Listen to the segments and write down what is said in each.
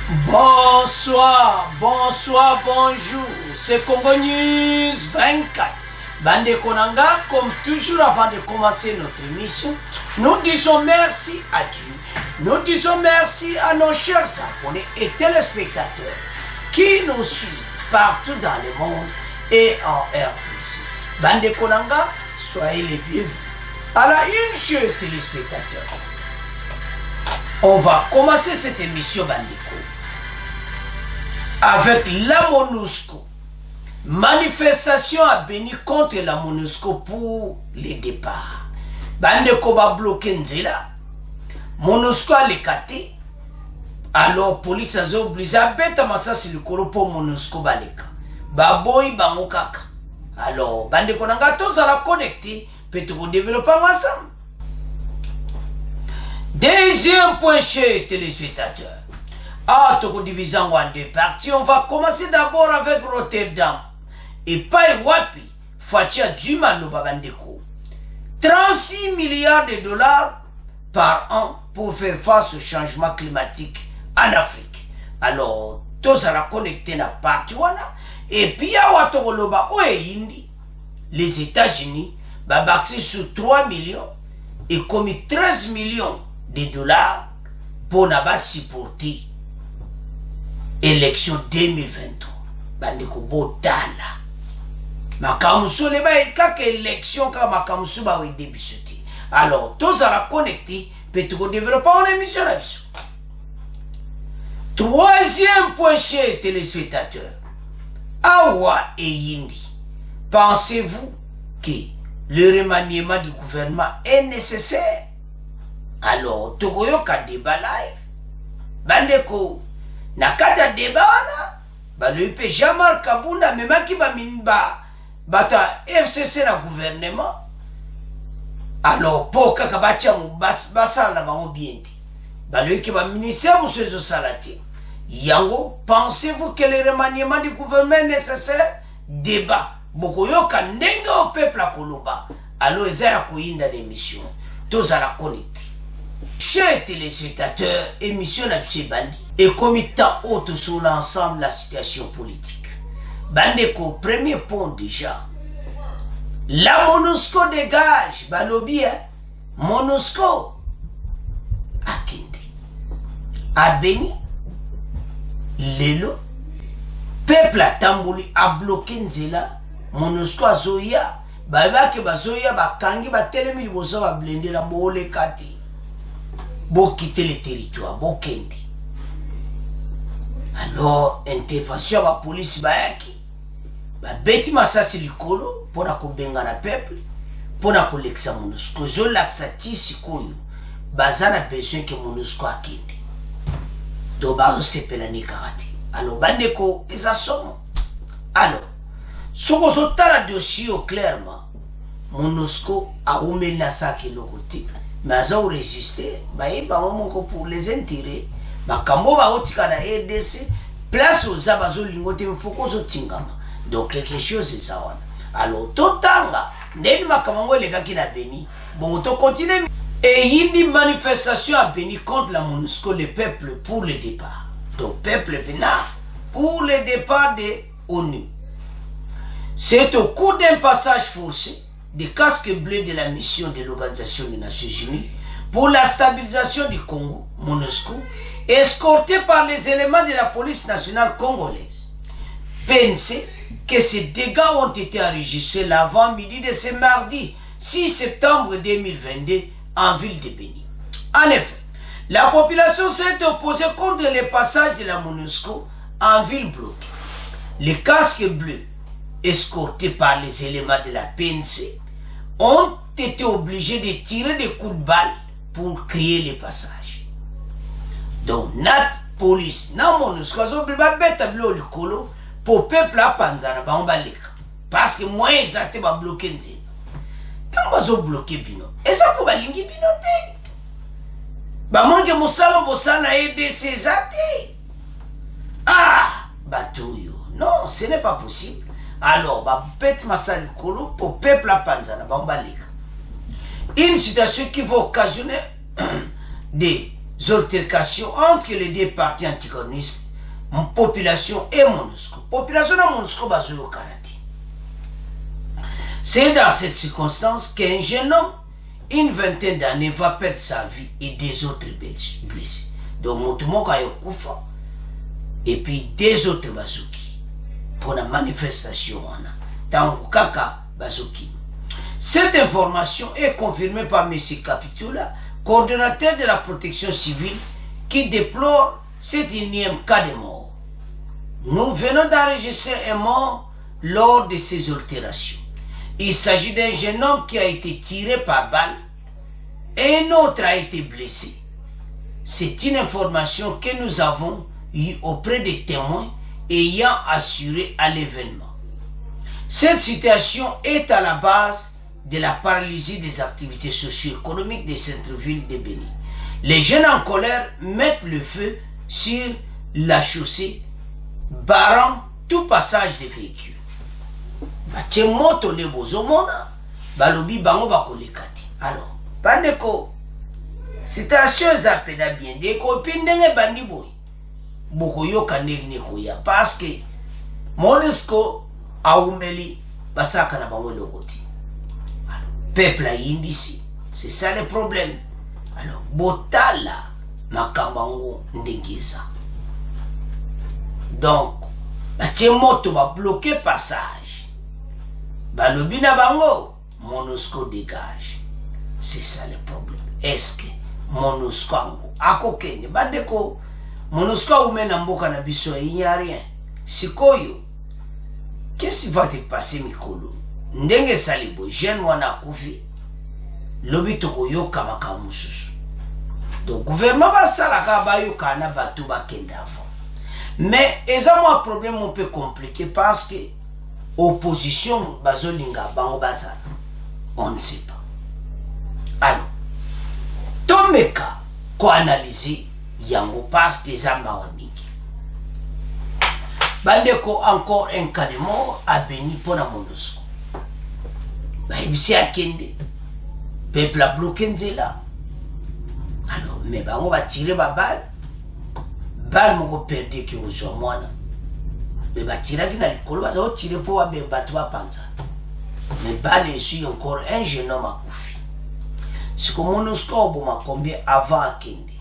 Bonsoir, bonsoir, bonjour. C'est Congo News 24. Bande Konanga, comme toujours avant de commencer notre émission, nous disons merci à Dieu. Nous disons merci à nos chers abonnés et téléspectateurs qui nous suivent partout dans le monde et en RDC. Bande Konanga, soyez les bienvenus. À la une, chers téléspectateurs, on va commencer cette émission Bandeko avec la MONUSCO. Manifestation à Béni contre la MONUSCO pour les départs. Bandeko va bloquer Nzela. MONUSCO a l'écarté. Alors police a obligé à bête à massacre le coro pour MONUSCO baleka. Baboy bamokaka. Alors Bandeko nanga tous à la connecter. Peut-être développer ensemble. Deuxième point chez téléspectateurs. Toko divisant en deux parties. On va commencer d'abord avec Rotterdam. Et Pai Wapi, Fatia Djumalo Babandeko. 36 milliards de dollars par an pour faire face au changement climatique en Afrique. Alors, tous à la connecter na partie wana. Et puis, à Watogoloba Oeindi, les États-Unis, babaxé sur 3 millions et commis 13 millions de dollars pour n'avoir supporter élection 2023. Bandeko botala. Makamuso leba kaka élection ka makamuso ba we débisoti. Alors, tous à la connecter, peut-être développer une émission là-dessus. Troisième point chez téléspectateurs. Awa et Yindi. Pensez-vous que le remaniement du gouvernement est nécessaire? Alors, Togoyo ka débat live. Bandeko, nakata débat na, le IP Jamal Kabunda, même qui ba minba, bata FCC na gouvernement. Alors, pour kakabatia basa la ba obienti. Le qui ba ministère monsieur Salati. Yango, pensez-vous que le remaniement du gouvernement est nécessaire? Débat. Bokoyo ka ndenge au peuple à Koloba. Alors, ils ont kuinda l'émission. Tous à la connecter. Chers téléspectateurs, émission d'Absé Bandi et comité haute sur l'ensemble de la situation politique. Bandeko, premier point déjà. La MONUSCO dégage, Balobi, MONUSCO à Kindi, à Béni, Lelo, peuple à Tambouli a bloqué Nzela, MONUSCO à Zoya, Babake Bazoya, Bakangi, Batelemi, Liboso, va blender la Mole Kati. Bon quitter le territoire, bon kendi. Alors, intervention à la police bayaki. Ba beti masasi likolo, pona kubenga na peuple, pona koleksa MONUSCO. Zo laksati sikoyo, bazana besoin que MONUSCO a kendi. Do ba sepela ni karate. Alors, bandeko, eza somo. Alors, soko sotala dossier clairement, MONUSCO a oumé na saki lokote. Mais ils ont résisté, pour les intérêts. Makambo ba otika na RDC, place aux abazo lingote poko zo tingama. Donc quelque chose est ça. Alors totanga, ndeni makambo les gars qui na Béni. Bon, on continue. Et il y a une manifestation à Béni contre la MONUSCO, le peuple pour le départ. Donc peuple Bénin pour le départ de ONU. C'est au cours d'un passage forcé des casques bleus de la mission de l'Organisation des Nations Unies pour la stabilisation du Congo, MONUSCO, escorté par les éléments de la police nationale congolaise. Pensez que ces dégâts ont été enregistrés l'avant-midi de ce mardi 6 septembre 2022 en ville de Béni. En effet, la population s'est opposée contre le passage de la MONUSCO en ville bloquée. Les casques bleus, escortés par les éléments de la PNC, ont été obligés de tirer des coups de balle pour créer les passages. Donc, notre police, na MONUSCO, pour peuple à Panzana, parce que moi, ils ont bloqué. Quand ils ont bloqué Bino, et ça pour balingi Bino te. Bamonge Moussalo Bossana aidé ces athées. Ah, Batouyo. Non, ce n'est pas possible. Alors, bête Massali Kolo pour peuple à Panzana, une situation qui va occasionner des altercations entre les deux partis anticomunistes, population et MONUSCO. Population et MONUSCO bazolo karate. C'est dans cette circonstance qu'un jeune homme, une vingtaine d'années, va perdre sa vie et des autres blessés. Donc, Motumoka Yokufa et puis des autres bazooki pour la manifestation. Dans Kaka Bazooki. Cette information est confirmée par M. Capitula, coordonnateur de la protection civile, qui déplore cet énième cas de mort. Nous venons d'enregistrer un mort lors de ces altérations. Il s'agit d'un jeune homme qui a été tiré par balle et un autre a été blessé. C'est une information que nous avons eue auprès des témoins ayant assuré à l'événement. Cette situation est à la base de la paralysie des activités socio-économiques des centres-villes de Béni. Les jeunes en colère mettent le feu sur la chaussée, barrant tout passage des véhicules. Alors, bandeko, situation zapena bien des copines de bandi boy. Boko yoka negne koya parce que MONUSCO aumeli basaka na bango lokoti. Peuple a indisi, c'est ça le problème. Alors, botala makambango ndengeza. Donc, batie moto ba bloqué passage. Balobi na bango, MONUSCO dégage. C'est ça le problème. Est-ce que MONUSCO ango akokende bandeko MONUSCO umena mboka na biso il n'y a rien. Sikoyo, qu'est-ce qui va te passer mikolo? Ndenge salibo jeune wana kufi lobi toko yoka makamususu. Donc gouvernement va salaka ba yoka na batu ba kenda avant. Mais eza moi problème un peu compliqué parce que opposition bazolinga bango bazana. On ne sait pas. Alors, tomeka ko analyser yango parce que zamba wa mingi. Bandeko encore un cas de mort à Béni pour la MONUSCO. Baibisi akende. Peuple a bloqué nzela. Alors, mais bango va tirer ba balle. Balle moko perdre ki ozo mwana. Mais ba tirer ki na likolo ba zo tirer pour ba batu ba panza. Mais balle est sur encore un jeune homme à Koufi. C'est comme MONUSCO boma combien avant akende.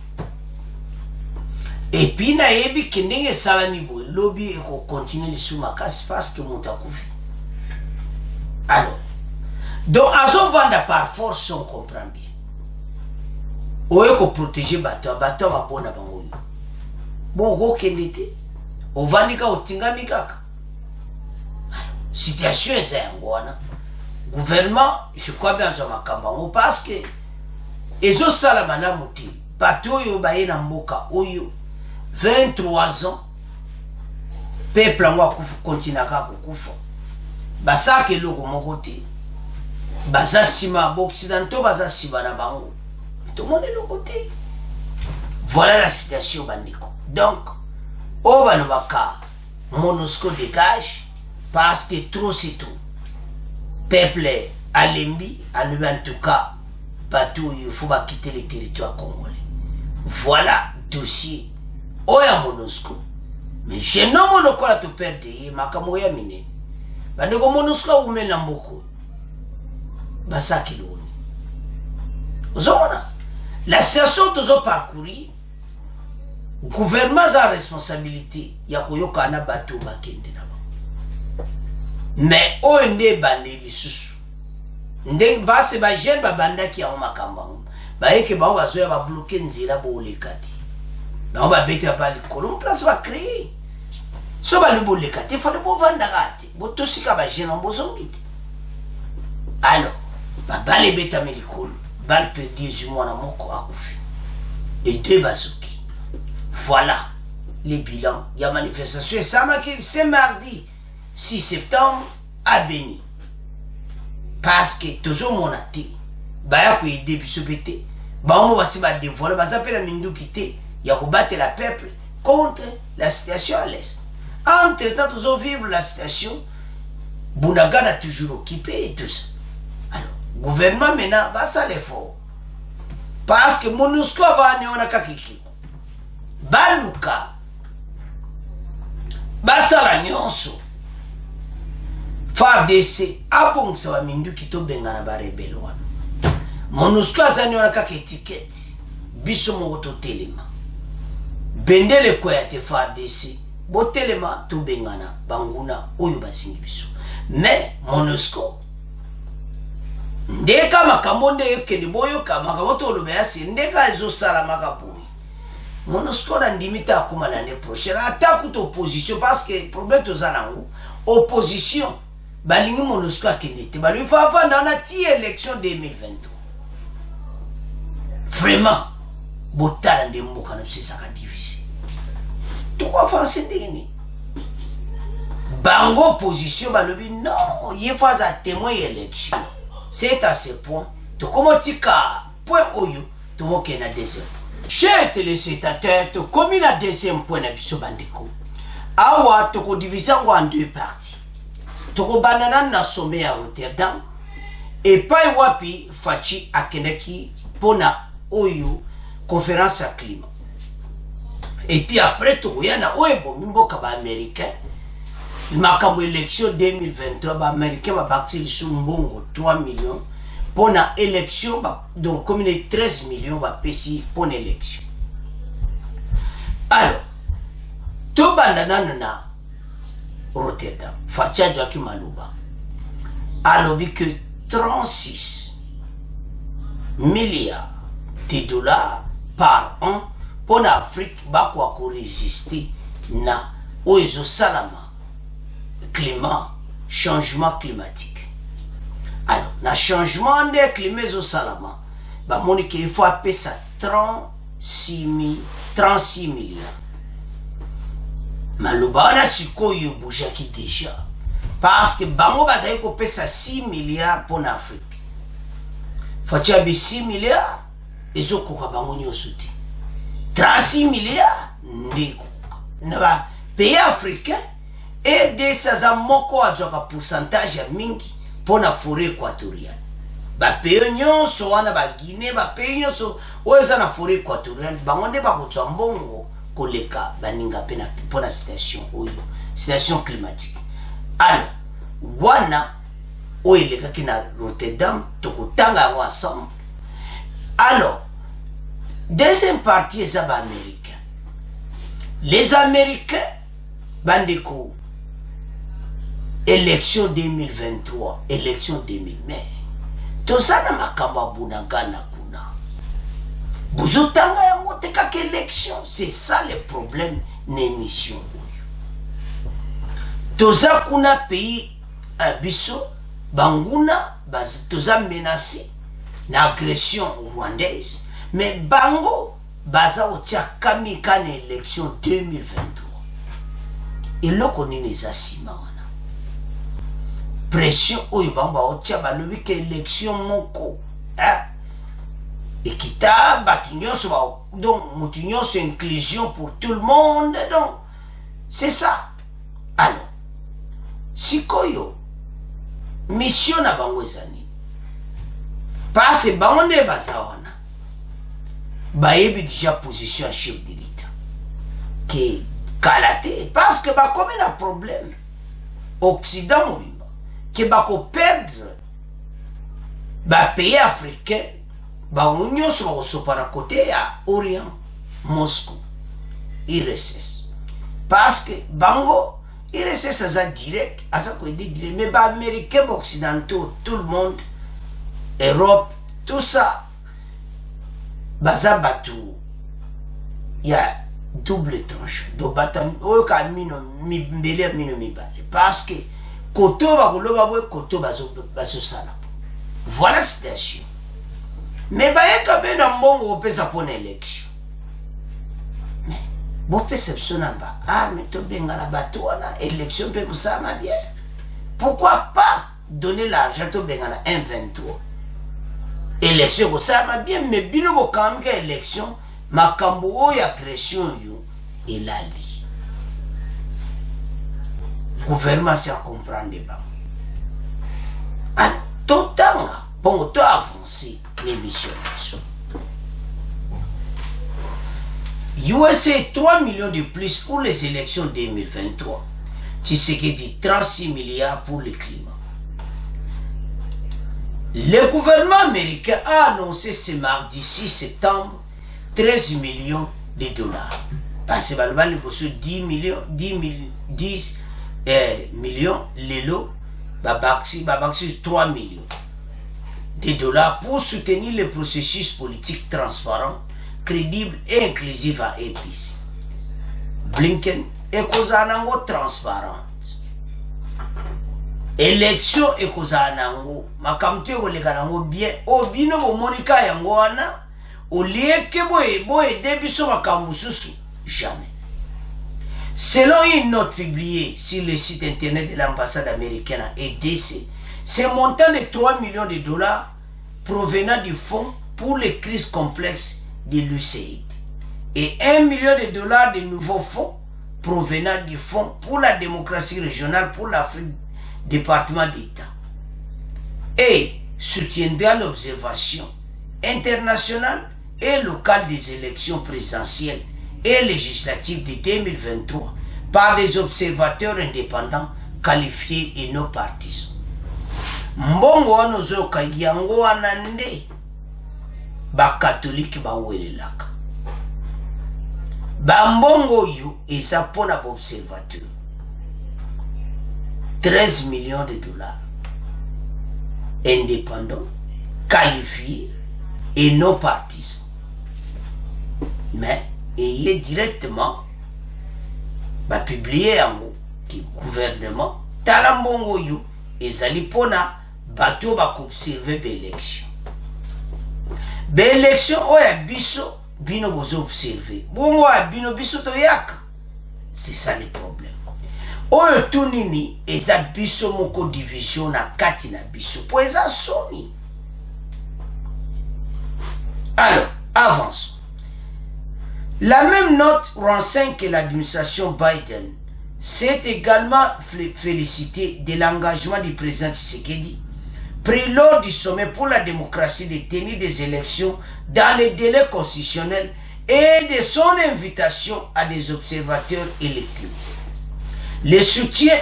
Et puis na yebi kendenge salami bo lobby et ko continuer sous ma casse parce que mon takufi. Alors, donc azo vanda par force on comprend bien. Oye ko protéger bateau ba bona bango. Bon ko kendete. O vandika otingami kaka. Situation est ngwana. Gouvernement, je crois bien dans makambango parce que ezo sala mana muti. Bateau yo baye na mboka oyo 23 ans, peuple en continue à kufa. Basa ke logo mokote. Basa sima occidentaux basa sima na bango. Tout le monde est logoté. Voilà la situation bandiko. Donc, au banobaka, MONUSCO dégage parce que trop c'est trop. Peuple à l'embi, à lui en tout cas, partout il faut pas quitter le territoire congolais. Voilà dossier. Oya MONUSCO. Mais je nomme le quoi te perdre makamoya mine. Bandeko MONUSCO umena mboko. Basaki loni. Ozomona. La situation de parcourir. Gouvernement a responsabilité ya koyoka na bateau bakende na ba. Mais onde bande lisusu. Ndeng ba se ba jeune ba banda ki ya makamba. Ba yeke ba bazoya ba bloquer nzela bo lekati. On va bêter à la colonne, place va créer. So ba le bolekati, il faut le bon vandagati. Boto sika ba jeune en bozongiti. Alors, ba bale bêta melikolo, bal peut dire du mois na moko akufi. Et deux bazooki. Voilà les bilans. Il y a manifestation. C'est mardi 6 septembre à Béni. Parce que toujours mon athée, ba ya ko aider biso bêter. Ba on va se ba dévoiler, ba s'appelle mindu quitter. Il y a combattre le peuple contre la situation à l'est. Entre-temps, nous allons vivre la situation. Bounagan a toujours occupé et tout ça. Alors, le gouvernement maintenant va ça l'effort. parce que MONUSCO avane ona kakikiko baluka basala nyonso FARDC abongisa baminduki tobengana barebele wana MONUSCO azani wana kaka etikete biso moko totelema bendele kwea te FARDC botelema tobengana banguna oyo basingi biso mais MONUSCO ndeka makambo nde yokende boyoka makambo tolobela se ndeka ezosala makaboyi MONUSCO na ndimita akuma l'année prochaine ata kuta opposition parce que problème toza nango opposition balingi MONUSCO akende te balingi fa avanda na ti élection 2023 vraiment botala nde mboka na biso ezaka divise tokoavanse ndeni bango opposition balobi non ye fa aza témoin ya élection c'est à ce point tokomotika point oyo tomokende na deuxième. Chers téléspectateurs, comme la deuxième point na biso bandeko awa toko diviser en deux parties. Toko banana na sommet à Rotterdam et pas wapi fachi akeneki pona oyo conférence à climat. Et puis après toko yana oebo mimboka ba américain makambo élection 2023 ba américain ba bakili sur mbongo 3 millions pour la élection, donc comme il est 13 millions de PC pour l'élection. Alors, tout bandana na Rotterdam, Fatia Joachim Malouba, a dit que 36 milliards de dollars par an pour l'Afrique va résister na oizo salama climat, changement climatique. Alors, le changement de climat au Salama, il faut appeler ça 36 milliards. Mais le bana siko yo bouge qui déjà. Parce que bango bazaï ko pesa 6 milliards pour l'Afrique. Faut tu avoir 6 milliards et zo koka bango nyo souti. 36 milliards ndiko. Naba pays africain et de ça moko azoka pourcentage mingi pour la forêt équatoriale. Ba pays nyonso wana ba Guinée ba pays nyonso oza na forêt équatoriale bangonde ba kutwa mbongo koleka baninga pena pour la situation oyo situation climatique. Alors wana oileka kina Rotterdam tokutanga ensemble. Alors deuxième partie est ba américain. Les américains bandeko élection 2023, élection 2000 mai. Tout ça na makamba bunangana kuna. Buzutanga ya mote kaka élection, c'est ça le problème n'émission. Tout ça kuna pays biso banguna toza menacé na agression rwandaise, mais bango baza otia kamika na élection 2023. Et là qu'on est les assima. Pression oyo bamba otia balobi ke élection moko équitable donc mutinyoso inclusion pour tout le monde donc c'est ça. Alors sikoyo mission na bango ezani parce bango nde bazawana bayebi déjà position à chef de l'État que kalate parce que ba comme un problème Occident mobile que bako perdre ba pays africain ba union so sopana côté à Orient Moscou IRSS parce que bango IRSS asa direct asa ko direct mais ba américain occidentaux tout le monde Europe tout ça baza batu ya double tranche do batam o ka mino mi mbele mino mi ba parce que koto ba koloba bwe koto bazo sala. Voilà la situation. Mais ba yeka be na mbongo opesa pona élection. Mais bo perception ba mais to benga na bato wana élection pe kusama bien. Pourquoi pas donner l'argent to benga na 1,23. Élection kusama bien mais bino bo kamka élection makambo ya pression yo elali. Gouvernement c'est à comprendre pas. Alors, tout temps, pour tout avancer l'émission. USA 3 millions de plus pour les élections 2023. Tshisekedi 36 milliards pour le climat. Le gouvernement américain a annoncé ce mardi 6 septembre 13 millions de dollars. Parce que 10 millions, 10 millions, l'élo, babaxi 3 millions de dollars pour soutenir le processus politique transparent, crédible et inclusif à APC. Blinken est causant transparente. Élection est causant makamtu est bien, au bino bo monika yangoana, au lieu que boye débiso makamususu, jamais. Selon une note publiée sur le site internet de l'ambassade américaine à EDC, ce montant de 3 millions de dollars provenant du fonds pour les crises complexes de l'USAID et 1 million de dollars de nouveaux fonds provenant du fonds pour la démocratie régionale pour l'Afrique, département d'État, et soutiendra l'observation internationale et locale des élections présidentielles et législatives de 2023 par des observateurs indépendants qualifiés et non partisans. Mbongo wanozoka yango wanande ba catholique ba welelaka. Ba mbongo yo eza pona ba observateur. 13 millions de dollars indépendants, qualifiés et non partisans. Mais ayez directement publié en mot que le gouvernement talambongo yo ezali pona bato observer l'élection. L'élection oya biso bino bozo observer. Bongo ya bino biso toyaka. C'est ça le problème. Oyo tunini eza biso moko division na kati na biso po eza soni. Alors, avançons. La même note renseigne que l'administration Biden s'est également félicitée de l'engagement du président Tshisekedi pris lors du sommet pour la démocratie de tenir des élections dans les délais constitutionnels et de son invitation à des observateurs électoraux. Le soutien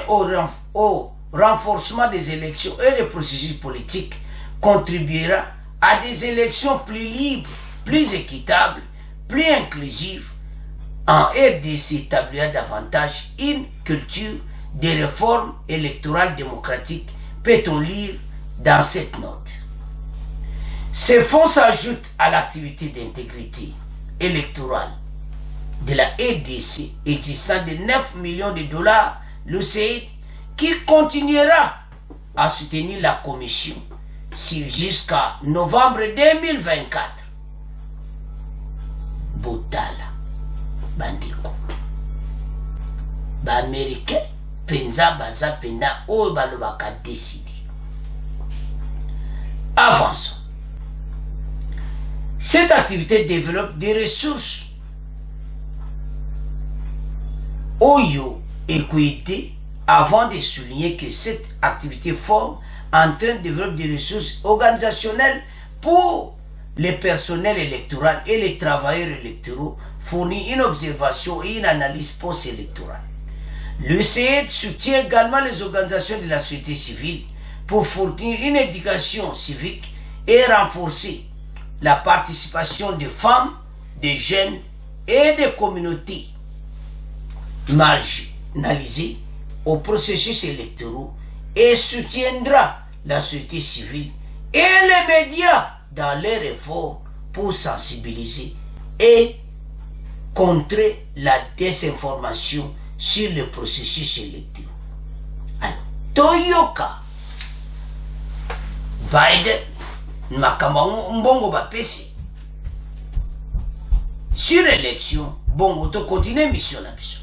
au renforcement des élections et des processus politiques contribuera à des élections plus libres, plus équitables, plus inclusives. En RDC établira davantage une culture de réformes électorales démocratiques, peut-on lire dans cette note. Ces fonds s'ajoutent à l'activité d'intégrité électorale de la RDC existant de 9 millions de dollars, l'USAID, qui continuera à soutenir la commission jusqu'à novembre 2024. Botala, bandeko. Ba américain, penza baza pena o balobaka décidé. Avançons. Cette activité développe des ressources Oyo équité avant de souligner que cette activité forme en train de développer des ressources organisationnelles pour les personnels électoraux et les travailleurs électoraux, fournit une observation et une analyse post-électorale. L'USAID soutient également les organisations de la société civile pour fournir une éducation civique et renforcer la participation des femmes, des jeunes et des communautés marginalisées au processus électoral et soutiendra la société civile et les médias dans leurs efforts pour sensibiliser et contrer la désinformation sur le processus électoral. Alors, Toyoka Biden makambo mbongo bapesi sur l'élection bongo to continuer mission la mission.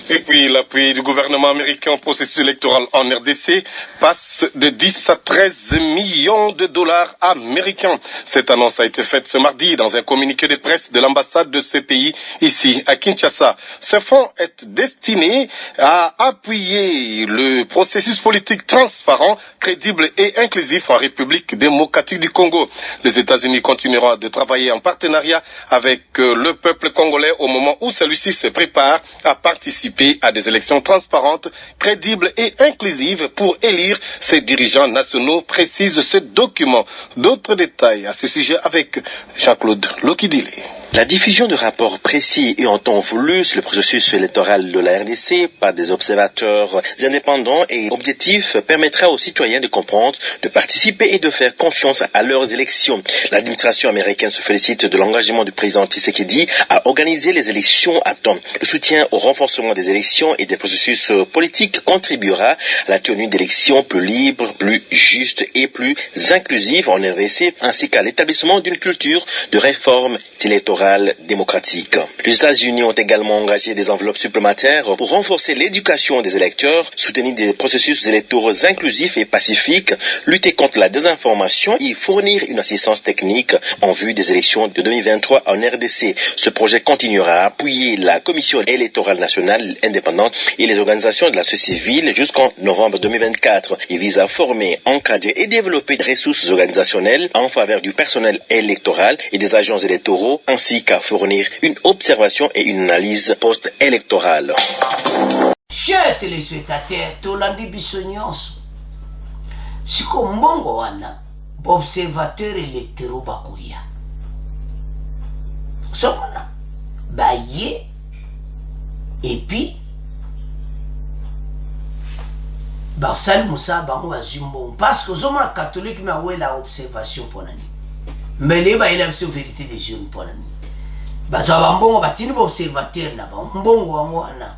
Et puis l'appui du gouvernement américain au processus électoral en RDC passe de 10 à 13 millions de dollars américains. Cette annonce a été faite ce mardi dans un communiqué de presse de l'ambassade de ce pays ici à Kinshasa. Ce fonds est destiné à appuyer le processus politique transparent, crédible et inclusif en République démocratique du Congo. Les États-Unis continueront de travailler en partenariat avec le peuple congolais au moment où celui-ci se prépare à participer à des élections transparentes, crédibles et inclusives pour élire ses dirigeants nationaux, précise ce document. D'autres détails à ce sujet avec Jean-Claude Lokidile. La diffusion de rapports précis et en temps voulu sur le processus électoral de la RDC par des observateurs indépendants et objectifs permettra aux citoyens de comprendre, de participer et de faire confiance à leurs élections. L'administration américaine se félicite de l'engagement du président Tshisekedi à organiser les élections à temps. Le soutien au renforcement des élections et des processus politiques contribuera à la tenue d'élections plus libres, plus justes et plus inclusives en RDC, ainsi qu'à l'établissement d'une culture de réforme électorale démocratique. Les États-Unis ont également engagé des enveloppes supplémentaires pour renforcer l'éducation des électeurs, soutenir des processus électoraux inclusifs et pacifiques, lutter contre la désinformation et fournir une assistance technique en vue des élections de 2023 en RDC. Ce projet continuera à appuyer la Commission électorale nationale indépendante et les organisations de la société civile jusqu'en novembre 2024. Il vise à former, encadrer et développer des ressources organisationnelles en faveur du personnel électoral et des agents électoraux, ainsi qu'à fournir une observation et une analyse post-électorale. Chers téléspectateurs, tolandi biso nyonso. Siko mbongo wana, observateur électoraux bakuya. Somona, baye, et puis, basali musa bango azumbo. Parce que zomona catholique ma oué la observation pour nani. Mais les ba il a vérité des jeunes pour nani. Bato abambongo batini ba observateur na ba mbongo wango wana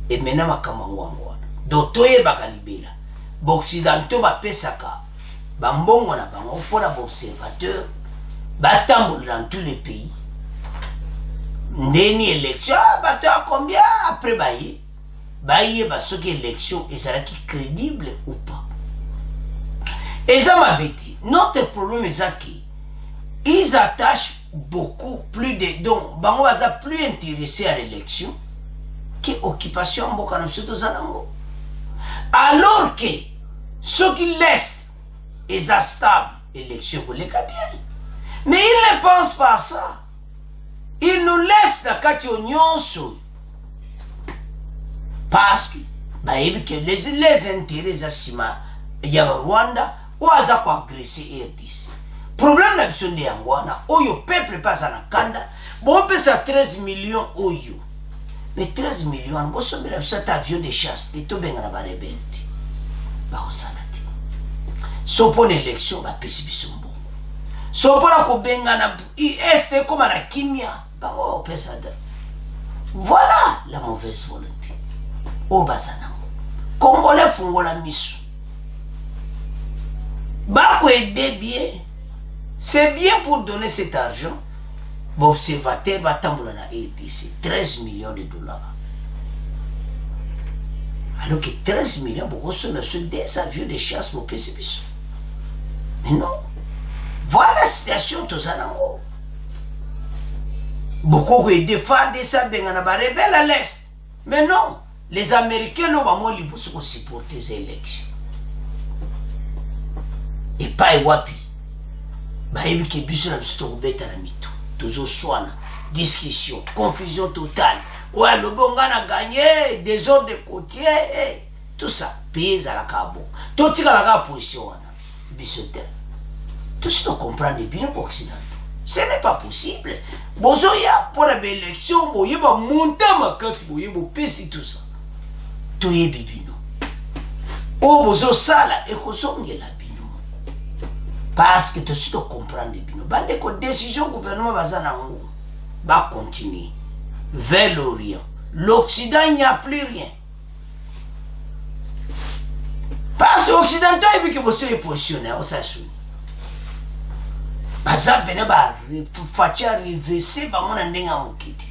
emena makama wango wana dotoye bakalibela ba occidentaux ba pesaka ba mbongo na bango pona ba observateur batambola dans tous les pays ndeni élection bato a combien après baye ba soki élection ezalaki crédible ou pas eza mabeti. Notre problème est qu'ils attachent beaucoup plus de dons. Bango baza plus intéressés à l'élection que occupation en boka na biso zanango. Alors que ceux qui laissent est stable, élection pour les bien. Mais ils ne pensent pas à ça. Ils nous laissent dans kati nyonso. Parce que les intérêts asima ya Rwanda ou aza ko agresser RDC. Problème na biso ndi yangwana oyo peuple pasa na kanda bo pesa 13 millions oyo. Mais 13 millions bo sombela biso ta avion de chasse te to benga na ba rebelle. Ba osanati. So pour l'élection ba pesi biso mbongo. So pour ko benga na est comme na kimia ba o pesa da. Voilà la mauvaise volonté. O basana. Congolais fungola miso. Bako aider bien. C'est bien pour donner cet argent. L'observateur va tamboula na RDC 13 millions de dollars. Alors que 13 millions, beaucoup sont des avions de chasse pour PCB. Mais non. Voilà la situation de Zanango. Beaucoup qui défendent ça, bengana ba rebelle à l'est. Mais non. Les Américains n'ont pas moins libre pour supporter ces élections. Et pas wapi. Baïbi qui biso na biso beta na mito. Toujours soina, discussion, confusion totale. Ouais, le bon gars a gagné, désordre de côtier, tout ça. Pays à la cabo. Tout ce qui a la position, bisoter. Tout ce qu'on comprend des biens occidentaux. Ce n'est pas possible. Bozoya pour la belle élection, boye ba monter ma casse, boye bo pesi tout ça. Tout est bibino. Oh bozo sala et kozongela bino. Parce que tout ce qu'on comprend des bino. Bande ko décision gouvernement bazana ngo. Ba continuer vers l'Orient. L'Occident, il n'y a plus rien. Parce que l'Occident, il y a des positionné au Sassou. Baza bene ba fatia reverser ba mona ndenga mokiti.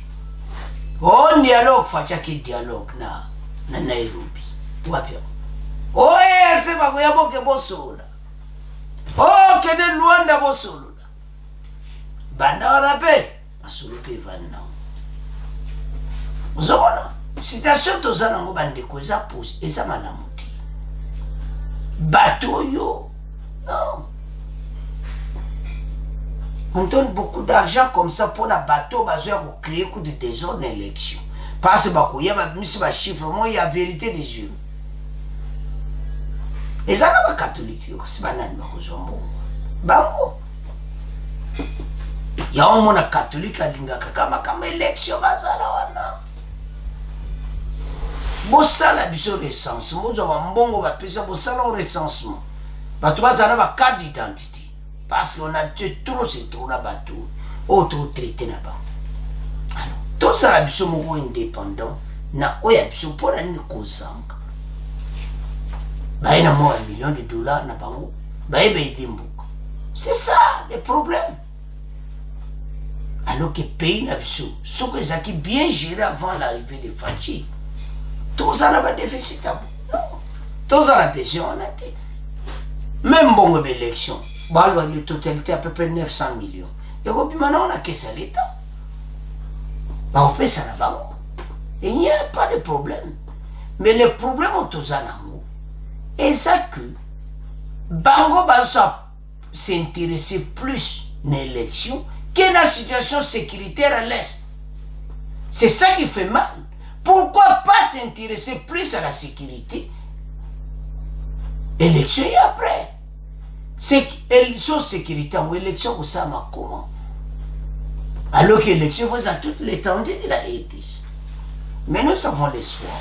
Oh dialogue fatia ke dialogue na Nairobi. Wapi? oye se bakoya boke bosolola okende Luanda bosolola banda wana mpe basolo mpe evani nango ozomona situation toza nango bandeko eza malamu te bato oyo non on donne beaucoup d'argent comme ça pour la bateau bazoya ko créer coup de désordre d'élection parce que bakoya bamisi bachiffre moi il y a vérité des yeux ezaka bakatolike kasi banani bakozwa mbongo bango ya omona katolike alingaka kama élection bazala wana bosala biso recensement bozwa bambongo bapesa bosala o recensement bato bazala ba carte d'identité parce qu'on a trop c'est trop na bateau auto traité na ba alors tout ça la biso moko indépendant na oya biso pona ni kozanga baina mo $1 million na bango baebe idimbuka c'est ça le problème alors que pays na biso soko ezaki bien géré avant l'arrivée de Fachi tout ça na ba déficit non tout ça la besoin on a été même bon élection balwa le totalité à peu près 900 millions et puis maintenant on a caisse à l'état bah on paie ça la banque il n'y a pas de problème mais le problème on tous en amour et ça que bango baza s'intéresser plus à l'élection que la situation sécuritaire à l'est. C'est ça qui fait mal. Pourquoi pas s'intéresser plus à la sécurité? Élection et après. C'est élection sécurité ou élection ça m'a comment? Alors que l'élection vous a toute l'étendue de la RDC. Mais nous avons l'espoir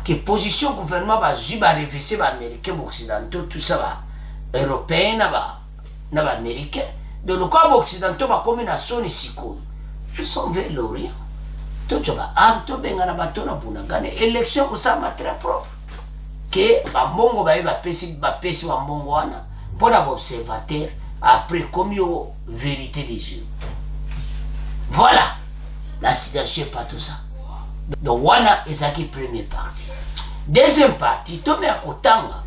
que position gouvernement va réviser les Américains occidentaux, tout ça va européen, va américain. De le camp occidentaux va comme une nation ici. Ils sont vers l'Orient. Tout ça va amto benga na bato na bunagane élection pour ça ma très propre. Que bambongo va pesi bambongo wana pour l'observateur après comme yo vérité des yeux. Voilà la situation pas tout ça. Donc wana ezaki première partie. Deuxième partie, Tomé Akotanga,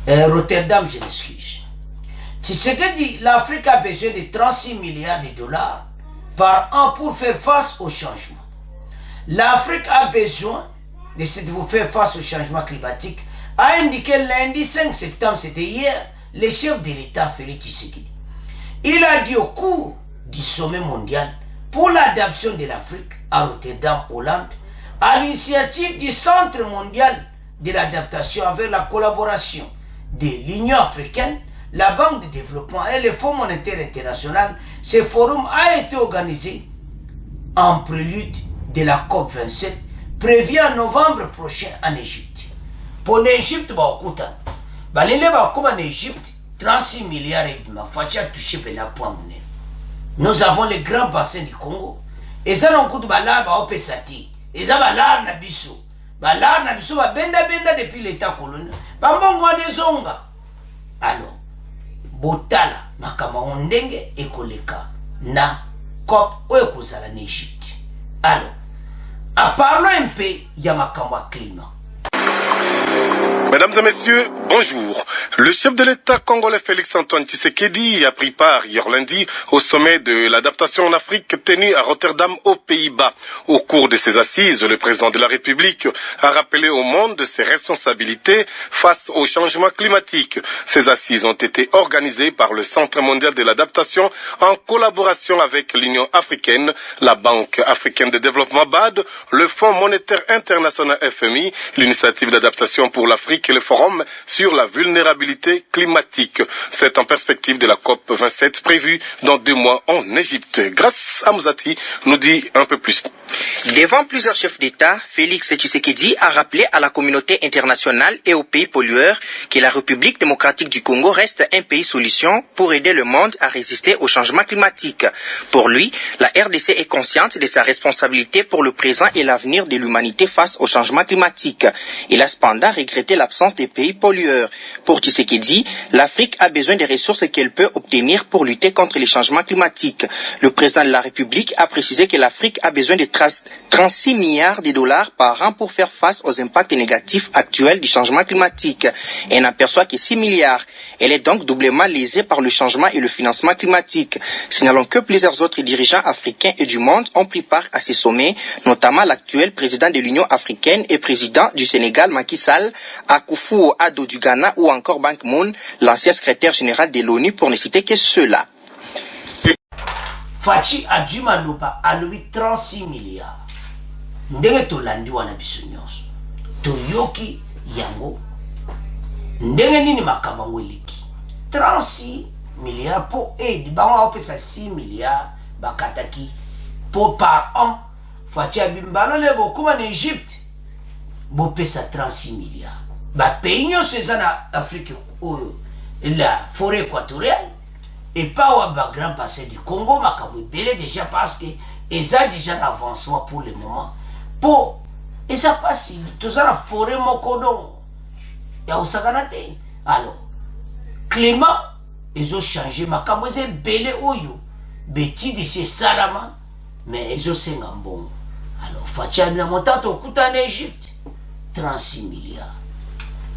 Rotterdam, je m'excuse. Tu sais que dit l'Afrique a besoin de 36 milliards de dollars par an pour faire face au changement. L'Afrique a besoin de faire face au changement climatique, a indiqué lundi 5 septembre, c'était hier, le chef de l'État Félix Tshisekedi. Il a dit au cours du sommet mondial pour l'adaptation de l'Afrique à Rotterdam, Hollande, à l'initiative du Centre mondial de l'adaptation avec la collaboration de l'Union africaine, la Banque de développement et le Fonds monétaire international, ce forum a été organisé en prélude de la COP27 prévue en novembre prochain en Égypte. Pour l'Égypte, en Égypte, 36 milliards et demi, nous avons les grands bassins du Congo. Et ça, on coûte balar ba opesati. Et ça balar na biso. Balar na biso ba benda depuis l'état colonial. Ba mbongo de zonga. Alors, botala makama ondenge ekoleka na COP oyo kozala na Égypte. Alors, à parler un peu ya makambo climat. Mesdames et messieurs, bonjour. Le chef de l'État congolais Félix-Antoine Tshisekedi a pris part hier lundi au sommet de l'adaptation en Afrique tenu à Rotterdam aux Pays-Bas. Au cours de ces assises, le président de la République a rappelé au monde de ses responsabilités face au changement climatique. Ces assises ont été organisées par le Centre mondial de l'adaptation en collaboration avec l'Union africaine, la Banque africaine de développement BAD, le Fonds monétaire international FMI, l'initiative d'adaptation pour l'Afrique et le Forum sur la vulnérabilité climatique. C'est en perspective de la COP 27 prévue dans 2 mois en Égypte. Grâce à Mouzati, nous dit un peu plus. Devant plusieurs chefs d'État, Félix Tshisekedi a rappelé à la communauté internationale et aux pays pollueurs que la République démocratique du Congo reste un pays solution pour aider le monde à résister au changement climatique. Pour lui, la RDC est consciente de sa responsabilité pour le présent et l'avenir de l'humanité face au changement climatique. Il a cependant regretté l'absence des pays pollueurs. Pour Tshisekedi, l'Afrique a besoin des ressources qu'elle peut obtenir pour lutter contre les changements climatiques. Le président de la République a précisé que l'Afrique a besoin de 36 milliards de dollars par an pour faire face aux impacts négatifs actuels du changement climatique. Elle n'aperçoit que 6 milliards. Elle est donc doublement lésée par le changement et le financement climatique. Signalons que plusieurs autres dirigeants africains et du monde ont pris part à ces sommets, notamment l'actuel président de l'Union africaine et président du Sénégal, Macky Sall, Akufo-Addo du Ghana ou encore Ban Ki-moon, l'ancien secrétaire général de l'ONU, pour ne citer que ceux-là. Fachi Adjumaloba a loué 36 milliards. Ndenge tolandi wana biso nyonso. Toyoki yango. Ndenge nini makambo eleki. 36 milliards pour aide. Bango opesa 6 milliards bakataki pour par an. Fachi abimbalo le bokuma en Égypte. Bopesa 36 milliards. Ba pays nyonso eza na Afrique oyo la forêt équatoriale et pas au grand passé du Congo makambo ebele déjà parce que eza déjà l'avancement pour le moment. Pour et ça passe tout ça la forêt mokodo ya osakana te. Alors climat ils ont changé makambo eza ebele oyo beti de ces salama mais ils ont senga mbongo. Alors Fachi na montato okuta en Égypte 36 milliards.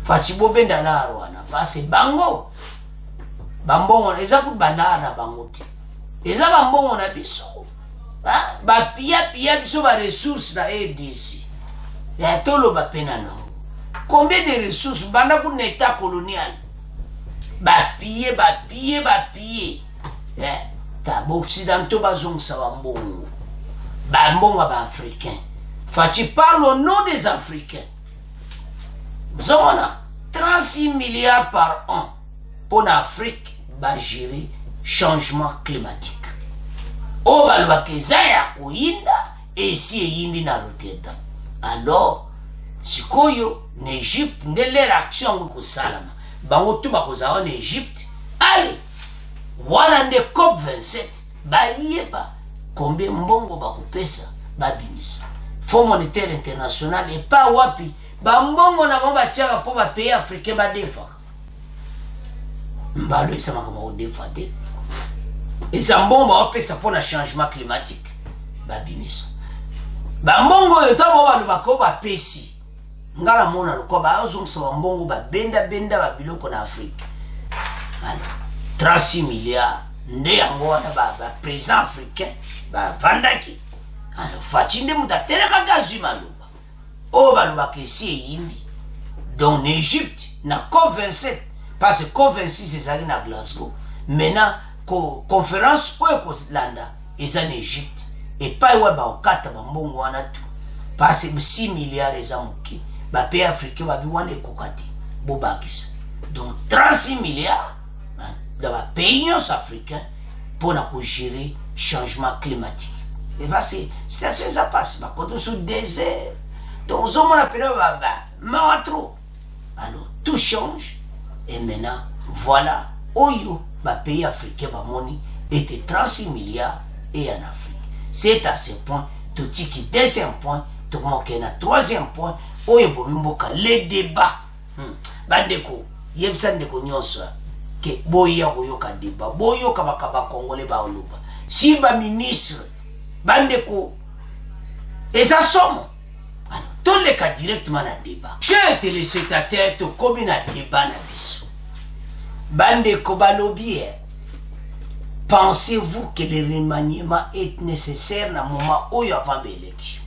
Fachi bobenda la rwana parce bango bambongo eza ku balana bango ti eza bambongo na biso ba pia biso ba ressources na ADC ya tolo ba pena nango combien de ressources banda ku état colonial ba pie ta occidentaux bazongisa bambongo ba africain. Fachi parle au nom des Africains. Nous avons 36 milliards par an pour l'Afrique va gérer changement climatique. O balwakeza ya kuinda et si yindi na Rotterdam. Alors, sikoyo en Égypte ndele réaction ko salama. Bango tu bakoza en Égypte. Allez, voilà nde COP 27 ba yeba combien mbongo bakopesa babimisa. Fonds monétaire international et pas wapi bambongo na bomba tiaka po ba pays africain ba defa mbalo esama kama defa de ezambomba opesa po na changement climatique ba bimisa bambongo yotabo ba lubako ba pesi ngala mona loko ba azongisa bambongo ba benda ba biloko na Afrique. Alors 36 milliards nde yango wana ba président africain ba vandaki. Alors Fachi nde mutatele magazu maluba o baluba kesi yindi dans l'Égypte na COP27 parce que COP26 ezali na Glasgow maintenant conférence oyo kozilanda eza na Égypte et pas wa ba okata bambongo wana tu parce que 6 milliards eza moki ba pays africain ba biwana ekokati bobakisa donc 36 milliards dans ba pays africains pour na ko gérer changement climatique. Et bah c'est situation ça passe bah quand on sous désert donc on a appelé bah trop. Alors tout change et maintenant voilà oyo bah pays africain bah money était 36 milliards et en Afrique. C'est à ce point tout qui deuxième point tout manquer na troisième point oyo bomimboka les débats bandeko yebsa ndeko nyonso ke boya koyoka débat boyoka bakaba congolais ba oluba si ba ministre bandeko et ça somme alors tous les cas directement na débat chers téléspectateurs to comme na débat na biso bandeko balobi pensez-vous que le remaniement est nécessaire na moment oyo avant l'élection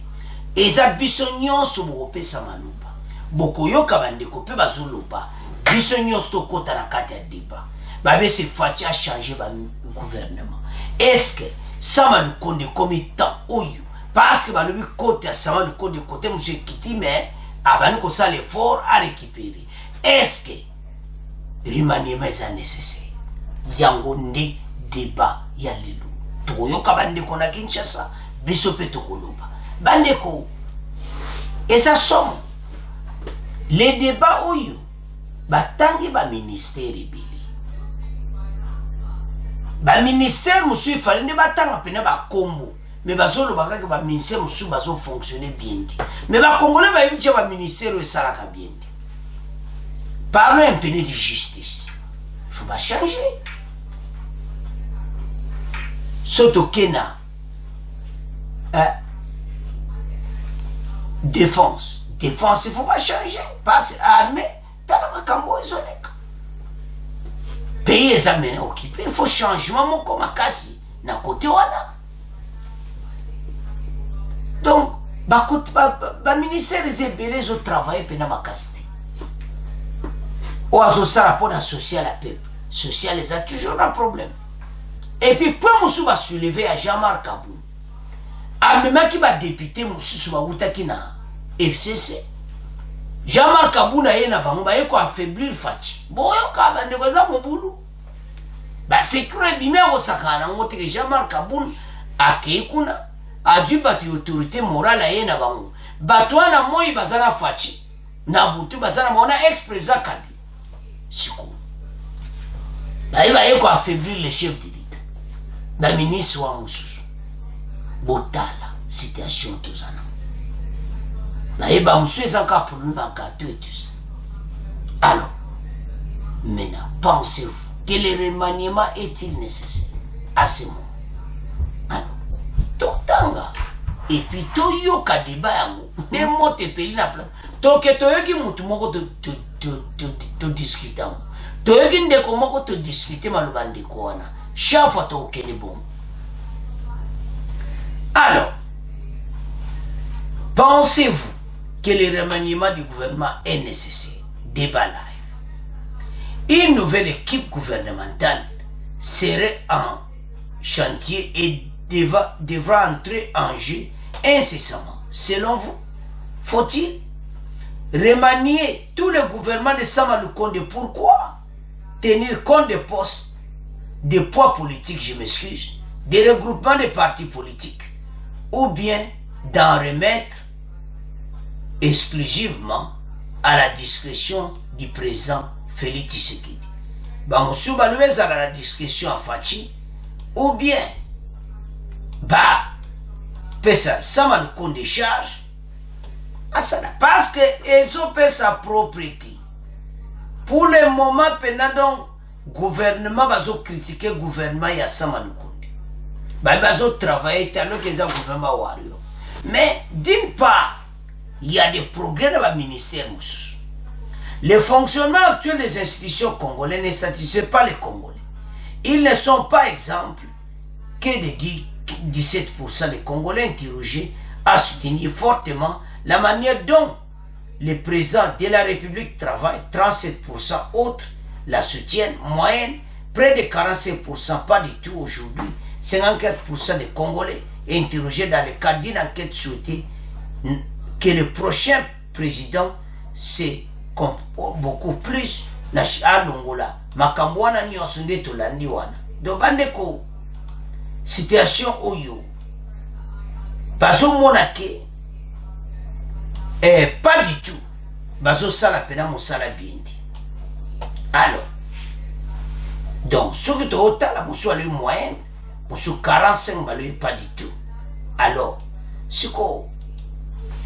et ça biso nyonso bopesa maluba bokoyoka bandeko pe bazoloba biso nyonso to kota na kati ya débat babe se Fachi a changé ba gouvernement est-ce que ça m'a le compte de committant oyo parce que le côté ça m'a le compte de côté monsieur Kiti mais avant que ça l'effort à récupérer est-ce que remaniement est nécessaire yango nde débat ya lelo toyoka bandeko na Kinshasa biso pe tokoloba bandeko et ça somme les débats oyo batangi ba ministère ebele ba ministère musu ifali ne batanga pena ba kombo mais bazolo bakaki ba ministère musu bazo fonctionner bien dit mais ba congolais ba yibije ba ministère esalaka bien dit Parlons un peu de justice. Il faut pas changer. Soto Kena. Défense. Défense, il ne faut pas changer. Parce que l'armée, dans la Makambo, ils ont pays les amènent occupés. Il faut changement comme à Kassi. Na côté wana. Donc, le ministère des Ébélés ont travaillé pendant ma caste. Ou à ce rapport social à peuple. Social, ils ont toujours un problème. Et puis, pour nous va soulever à Jean-Marc Kaboun. À même qui va député, nous va outaki na FCC. Jean-Marc Kaboun a yé na bango, ba yé ko affaiblir Fachi. Bon, yo ka bande ko za mobulu. Ba secret bimé ko sakana ngote que Jean-Marc Kaboun a kuna a dû battre autorité morale à yé na bango. Batwa na moi bazana Fachi. Na butu bazana mona ex-président Kabi. Sikou. Ba yé ko affaiblir le chef de l'État. Na ministre wa Moussou. Botala, situation tous en monsieur est encore pour nous en gâteau et tout ça. Alors, maintenant, pensez-vous que le remaniement est-il nécessaire à ce moment? Alors, totanga. Et puis, toyoka débat yango. Ne mote peli na plan. Toke toyoki mutu moko to discuter yango. Toyoki ndeko moko to discuter maloba ndeko wana. Chaque fois tokele bon. Alors, pensez-vous que le remaniement du gouvernement est nécessaire? Débat live. Une nouvelle équipe gouvernementale serait en chantier et devra entrer en jeu incessamment. Selon vous, faut-il remanier tout le gouvernement de Samalukonde? Pourquoi? Tenir compte des postes, des poids politiques, je m'excuse, des regroupements de partis politiques, ou bien d'en remettre exclusivement à la discrétion du président Félix Tshisekedi. Monsieur Balouez à la discrétion à Fachi, ou bien ça m'a compte de charge parce que ils ont fait sa propriété. Pour le moment, pendant donc gouvernement va critiquer le gouvernement ya Samalukonde. Bazo travailler alors que ça gouvernement wario. Mais d'une part, il y a des progrès dans le ministère. Le fonctionnement actuel des institutions congolaises ne satisfait pas les Congolais. Ils ne sont pas exemples que de 17% des Congolais interrogés à soutenir fortement la manière dont le président de la République travaille. 37% autres la soutiennent, moyenne près de 45%, pas du tout aujourd'hui. 54% des Congolais interrogés dans le cadre d'une enquête souhaitée que le prochain président c'est beaucoup plus à Longola. Makambouana ni osunde tolandi wana. Donc bandeko situation oyo bazo monake pas du tout bazo sala pena mosala biendi. Alors donc ce que tu as la monsieur le moyen monsieur 45 balais pas du tout. Alors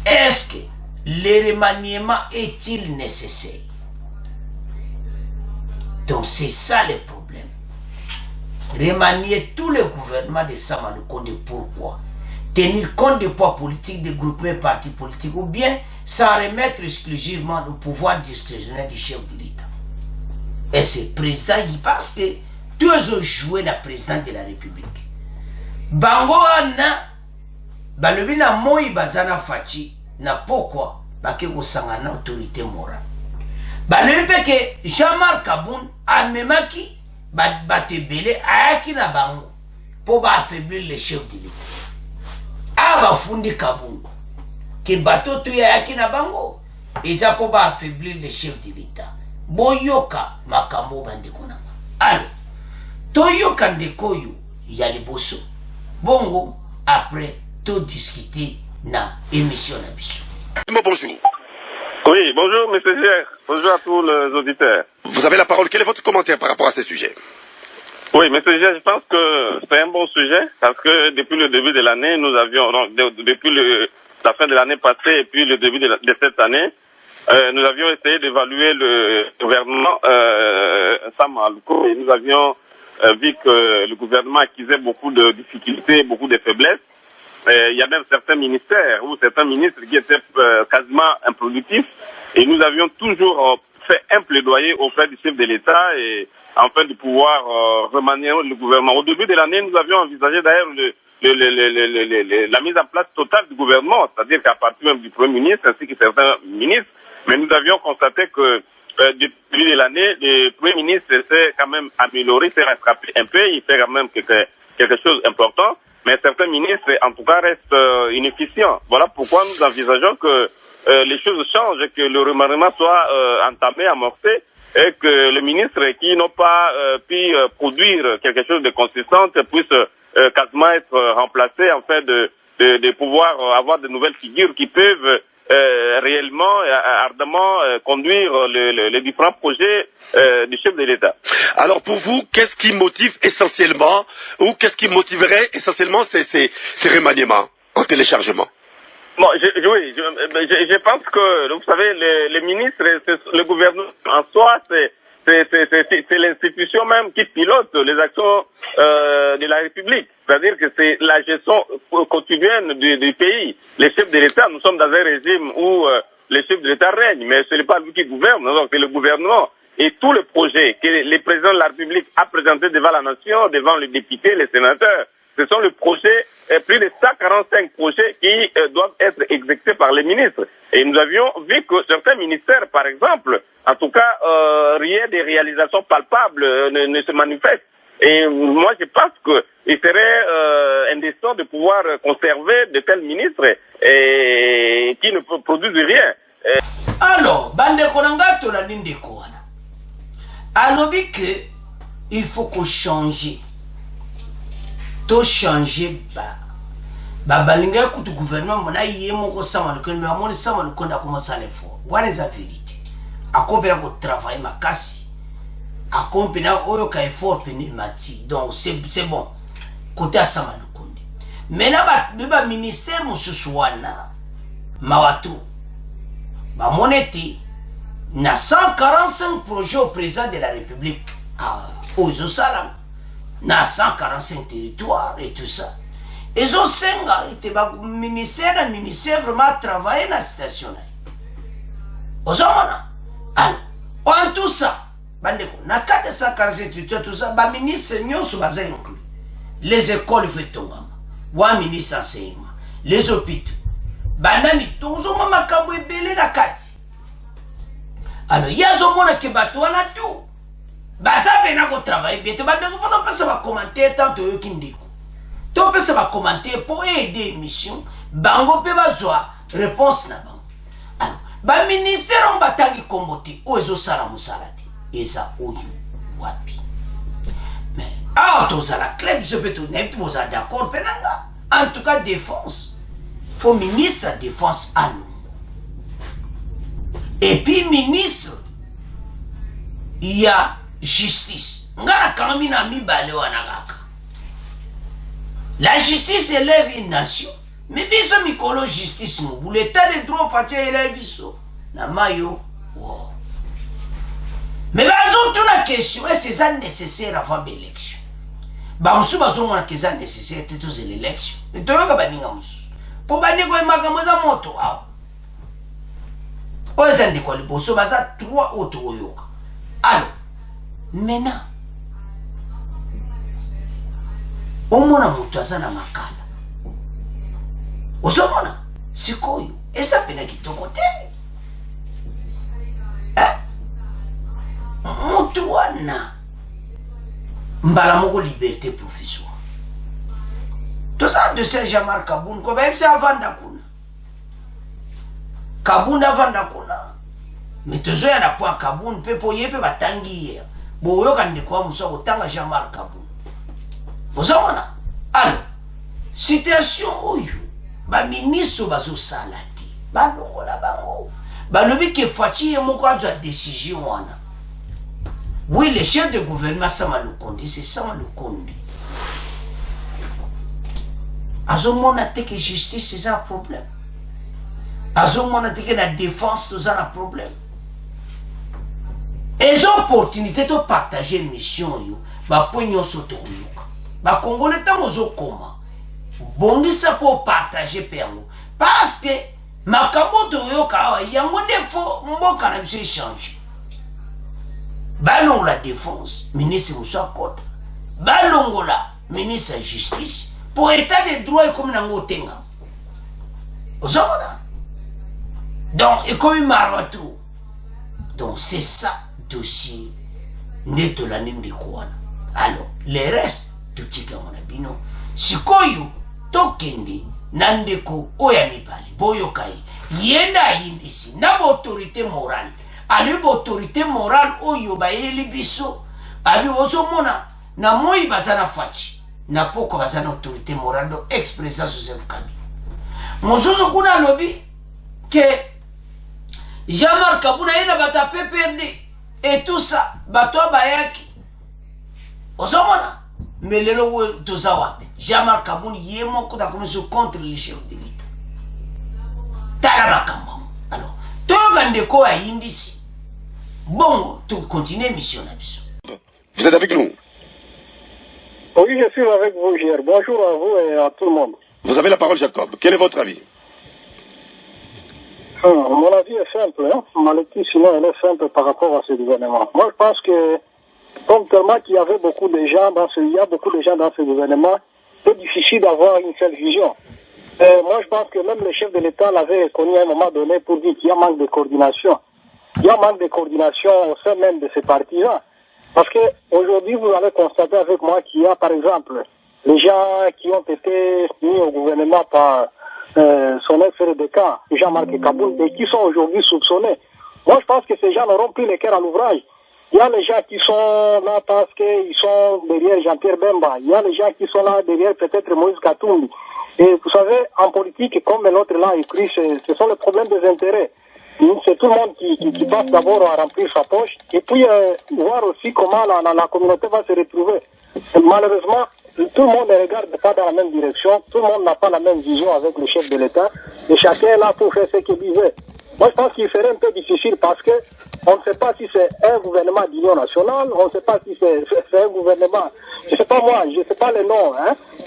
est-ce que le remaniement est-il nécessaire? Donc c'est ça le problème. Remanier tout le gouvernement de Samalukonde, pourquoi? Tenir compte des poids politiques des groupements partis politiques ou bien s'en remettre exclusivement au pouvoir discrétionnaire du chef de l'État. Et c'est président, parce que tous ont joué la présidente de la République. Bango ana balobi na moi bazana Fachi na pourquoi bake kosangana autorité morale. Balobi que Jean-Marc Kaboun a memaki batebele ayaki na bango pour affaiblir le chef de l'État. Aba fundi Kaboun que bato to ayaki na bango eza pour affaiblir le chef de l'État. Boyoka makambo bandeko na. Alors toyoka ndekoyo ya liboso. Bongo après tout discuter na émission na biso. Bonjour. Oui, bonjour monsieur Gère. Bonjour à tous les auditeurs. Vous avez la parole. Quel est votre commentaire par rapport à ce sujet? Oui, monsieur Gère, je pense que c'est un bon sujet parce que depuis le début de l'année, nous avions, depuis la fin de l'année passée et puis le début de cette année, nous avions essayé d'évaluer le gouvernement Sam Aluko et nous avions vu que le gouvernement accusait beaucoup de difficultés, beaucoup de faiblesses. Il y a même certains ministères ou certains ministres qui étaient quasiment improductifs et nous avions toujours fait un plaidoyer auprès du chef de l'État et afin de pouvoir remanier le gouvernement. Au début de l'année, nous avions envisagé d'ailleurs la mise en place totale du gouvernement, c'est-à-dire qu'à partir même du Premier ministre ainsi que certains ministres, mais nous avions constaté que depuis de l'année, le Premier ministre s'est quand même amélioré, s'est rattrapé un peu, il fait quand même quelque chose d'important, mais certains ministres, en tout cas, restent inefficients. Voilà pourquoi nous envisageons que les choses changent, que le remaniement soit entamé, amorcé, et que les ministres qui n'ont pas pu produire quelque chose de consistant puissent quasiment être remplacés, en fait, de pouvoir avoir de nouvelles figures qui peuvent réellement, ardemment conduire les différents projets du chef de l'État. Alors pour vous, qu'est-ce qui motive essentiellement, ou qu'est-ce qui motiverait essentiellement ces remaniements en téléchargement? Bon, je pense que, vous savez, les ministres, le gouvernement en soi, c'est l'institution même qui pilote les actions de la République. C'est-à-dire que c'est la gestion quotidienne du pays. Les chefs de l'État, nous sommes dans un régime où les chefs de l'État règnent, mais ce n'est pas lui qui gouverne, donc c'est le gouvernement. Et tous les projets que le président de la République a présentés devant la nation, devant les députés, les sénateurs, ce sont les projets, plus de 145 projets qui doivent être exécutés par les ministres. Et nous avions vu que certains ministères, par exemple, en tout cas, rien des réalisations palpables ne se manifestent. Et moi, je pense qu'il serait indécent de pouvoir conserver de tels ministres qui ne produisent rien. Alors, bandeko nanga la ndeko wana. Alobi que il faut qu'on change. To changer balinga kutu gouvernement mona yemo ko sama ko me amoni sama ko nda commencer à l'effort. What is la vérité? Akompena ko travailler makasi. Akompena oyo ka effort penimati. Donc c'est bon. Côté à sama konde. Maintenant ba ministère mususuwana mawatu. Ba moneti na 145 projets au président de la République. Ozo salam. Na 145 territoires et tout ça. Ils ont 5 ministère vraiment travaillé dans la situation. Aux hommes, alors, en tout ça, na 445 territoires, tout ça, ba ministre sont inclus. Les écoles vetongama, wa ministre enseignement, les hôpitaux, banani, tout ça, makambo ebele na kati. Alors, il y a zo mona ke bato wana tout. Baza bena ko travailler bien te bande ko pesa ba commenter tant to kindiko to pesa ba commenter pour aider émission bango pe bazwa réponse na bango alors ba ministère on batangi kombote ozo sala musalati eza oyo wapi mais to sala club je peux tout net vous êtes d'accord penanga en tout cas défense faut ministre de défense à nous et puis ministre il y a justice. La justice élève une nation. Mais biso mikolo justice mou. L'état de droit fait élève biso. Na mayo. Wow. Mais bazon tout la question est-ce que c'est nécessaire avant l'élection? Ba musu bazon mona que c'est nécessaire tout l'élection. Et to yoka baninga musu. Po baniko makambo za moto awa. Oza ndiko liboso baza 3 autres yoka. Alors maintenant, omona mutu aza na makala ozomona sikoyo eza pena kitoko te mutu wana mbala moko liberté provisoire toza de Saint Jean-Marc Kabund ko bayebisa avanda kuna Kabund avanda kuna mais tozoya na point Kabund mpe po ye mpe batangi hier boyoka ndeko muso kotanga Jean-Marc Kabund bozomona alors situation oyo ba ministre bazo salati balongola bango balobi ke Fachi moko azwa décision wana oui le chef de gouvernement Sama Lukonde c'est Sama Lukonde azomona te que justice c'est un problème azomona teke na défense toza na problème eza opportunité to partager mission yo bapoint nyonso tokoyoka bakongole ntango ozokoma bongisa mpo partager mpe yango parce que makambo toyoka awa yango nde fo mboka na biso échange balongola défense ministre mosu akota balongola ministre ya justice pour état de droit ekomi nango otengama ozomona donc ekomi marato donc c'est ça dossier nde tolandi ndeko wana alors le reste totikama na bino sikoyo tokende na ndeko oyo ya mibale boyoka ye nde ayindisi na baautorité morale ali baautorité morale oyo bayeli biso abi ozomona na moi baza na faci na poko baza na autorité morale do ex-président Joseph Kabila mosusu kuna alobi ke Jean-Marc Kabuna ye na bato ya PPRD et tout ça bato bayaki ozomona mais lelo toza wapi Jean-Marc Kabuna ye moko takomisa contre le chef de l'État tala makambo alors toyoka ndeko ayindisi bon tu continues mission na biso. Vous êtes avec nous? Oui, je suis avec vous, Gérard. Bonjour à vous et à tout le monde. Vous avez la parole, Jacob. Quel est votre avis? Mon avis est simple. Ma lecture, sinon, elle est simple par rapport à ce gouvernement. Moi, je pense que, comme tellement qu'il y avait beaucoup de gens dans il y a beaucoup de gens dans ce gouvernement, c'est difficile d'avoir une seule vision. Moi, je pense que même le chef de l'État l'avait reconnu à un moment donné pour dire qu'il y a manque de coordination. Il y a manque de coordination au sein même de ces partis-là. Parce que aujourd'hui, vous allez constater avec moi qu'il y a, par exemple, les gens qui ont été mis au gouvernement par son ex-RDK, Jean-Marc Kaboul, et qui sont aujourd'hui soupçonnés. Moi, je pense que ces gens n'auront plus le cœur à l'ouvrage. Il y a les gens qui sont là parce qu'ils sont derrière Jean-Pierre Bemba. Il y a les gens qui sont là derrière peut-être Moïse Katumbi. Et vous savez, en politique, comme l'autre l'a écrit, ce sont les problèmes des intérêts. C'est tout le monde qui passe d'abord à remplir sa poche et puis voir aussi comment la communauté va se retrouver. Malheureusement, tout le monde ne regarde pas dans la même direction, tout le monde n'a pas la même vision avec le chef de l'État et chacun est là pour faire ce qu'il disait. Moi, je pense qu'il serait un peu difficile parce que on ne sait pas si c'est un gouvernement d'union nationale, on ne sait pas si c'est un gouvernement, je ne sais pas moi, je ne sais pas le nom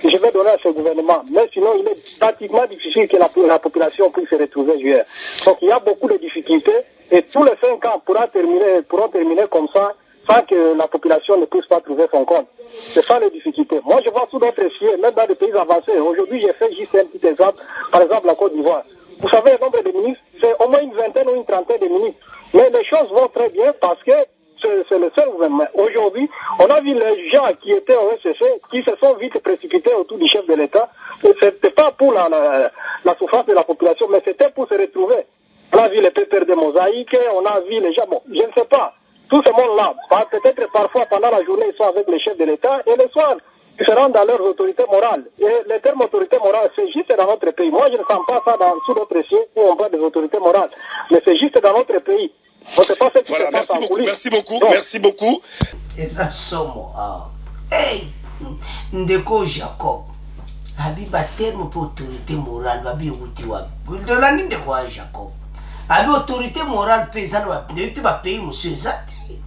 que je vais donner à ce gouvernement, mais sinon il est pratiquement difficile que la population puisse se retrouver hier. Donc il y a beaucoup de difficultés et tous les 5 ans pourront terminer comme ça sans que la population ne puisse pas trouver son compte. C'est ça les difficultés. Moi je vois sous d'autres cieux, même dans des pays avancés. Aujourd'hui j'ai fait juste un petit exemple, par exemple la Côte d'Ivoire. Vous savez le nombre de ministres, c'est au moins une vingtaine ou une trentaine de ministres. Mais les choses vont très bien parce que c'est le seul gouvernement. Aujourd'hui, on a vu les gens qui étaient au SCC qui se sont vite précipités autour du chef de l'État. C'était pas pour la souffrance de la population, mais c'était pour se retrouver. On a vu les PPR de mosaïque, on a vu les gens, bon, je ne sais pas. Tout ce monde-là, peut-être parfois pendant la journée, ils sont avec le chef de l'État et le soir, ils se rendent dans leurs autorités morales. Et le terme autorité morale, c'est juste dans notre pays. Moi, je ne sens pas ça sous d'autres cieux où on parle des autorités morales. Mais c'est juste dans notre pays. On ne sait pas ce qui se passe en coulisses. Merci beaucoup, donc, merci beaucoup. Eza somo hey, ndeko Jacob. Abi ba terme pour autorité morale, babi uti wa. Dolani ndeko Jacob. Abi autorité morale paysanne wa ndete ba pays monsieur Zati.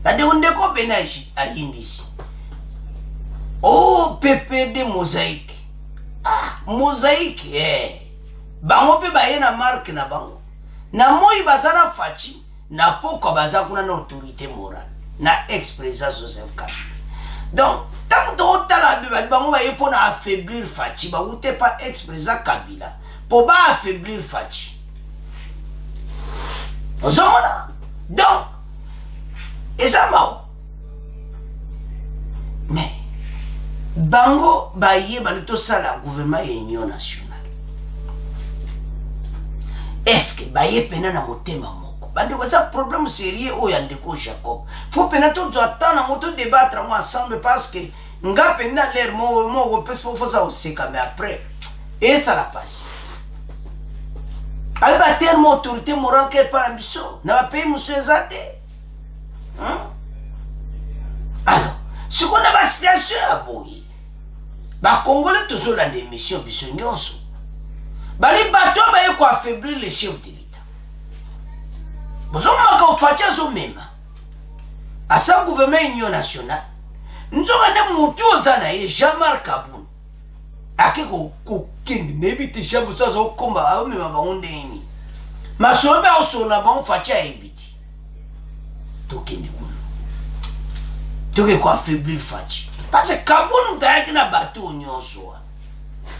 Ade ndeko benaji a indisi. Oh, PPD mosaïque. Mosaïque, bango pe baye na marque na bango. Na moi bazana fachi, na poko baza kuna na autorité morale. Na ex-président Joseph Kabila. Donc, tant que la bango baye pour na affaiblir fachi, ba ou pas ex-président Kabila. Pour ba affaiblir fachi. Ozomona. Donc, et ça m'a. Mais, bango baye balito sala gouvernement et union nationale. Est-ce que baye pena na motema moko? Bande ça problème sérieux o ya ndeko Jacob. Faut pena to attendre moto débattre ensemble parce que nga pena l'air mo pèse faut ça aussi mais après et ça la passe. Alba terme autorité morale qu'elle par ambition na pays monsieur Zate. Alors, ce qu'on a la situation à boy. Ba Congolais toujours la démission biso nyonso. Bali bato ba quoi affaiblir les chefs de l'État. Vous avez encore fait ça même. À ça, gouvernement Union nationale, nous avons monté aux années, Jean-Marc Kaboun. À qui qu'on n'évite jamais ça au combat, mais ma bonne ennemi. Ma soeur va au son avant, fait ça éviter. Donc, tu veux quoi affaiblir Fachi? Parce que Kaboun n'a pas de bateau Union soit.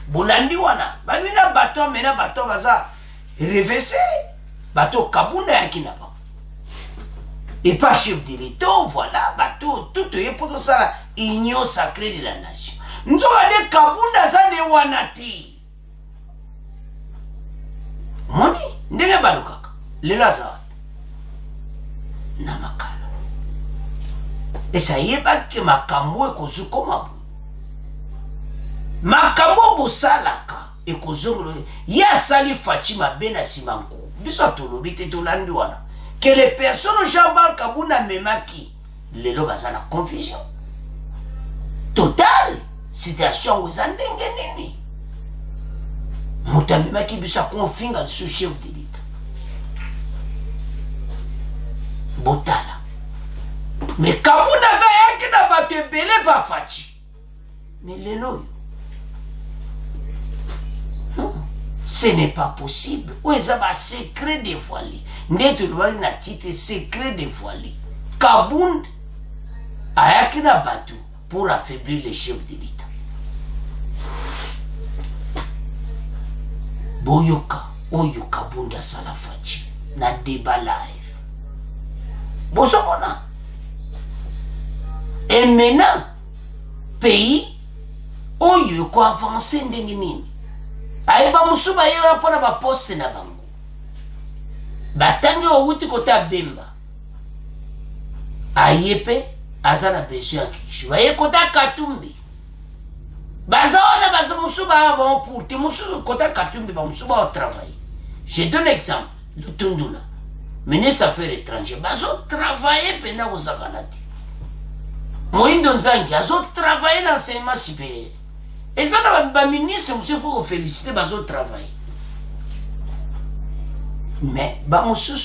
Bolandi wana, ba wina bateau mena bateau baza reversé, bateau Kaboun n'a pas. Et pas chef de l'État, voilà, bateau, tout est pour ça, union sacrée de la nation. Nous avons des Kabunda za ne wanati. Moni, ndenge balukaka, le Lazare. Namakala. Et ça y est pas que makambo e kozu koma. Makambo bosalaka e kozu ya sali Fatima bena simanko. Biso tolobi te tolandi wana. Que les personnes Jean-Marc Kaboun a même qui les lobes ont la confusion totale situation où ils ont dengue muta même qui bisa confinga le sous-chef de l'État botala mais Kaboun avait qui n'a pas te belé pas Fachi mais les lois ce n'est pas possible. Où est un secret dévoilé? N'est-ce pas un titre secret dévoilé? Kaboun a été battu pour affaiblir les chefs de l'État. Boyoka, Oyo Kaboun da Salafachi, na débat live. Bosomona. Et maintenant, pays, Oyo ko avancé n'denginini. Aiba musuba yera pona ba poste na bango. Batangi owuti kota Bemba. Ayepe azana besoin akishu. Aye kota Katumbi. Baza musuba avant pour te musuba kota Katumbi ba musuba au travail. Je donne exemple, le Tundula. Ministre des Affaires étrangères, bazo travailler pendant aux Zaganati. Moindo Nzangi azo travailler dans l'enseignement supérieur. Et ça, le ministre, il faut féliciter le travail. Mais, monsieur,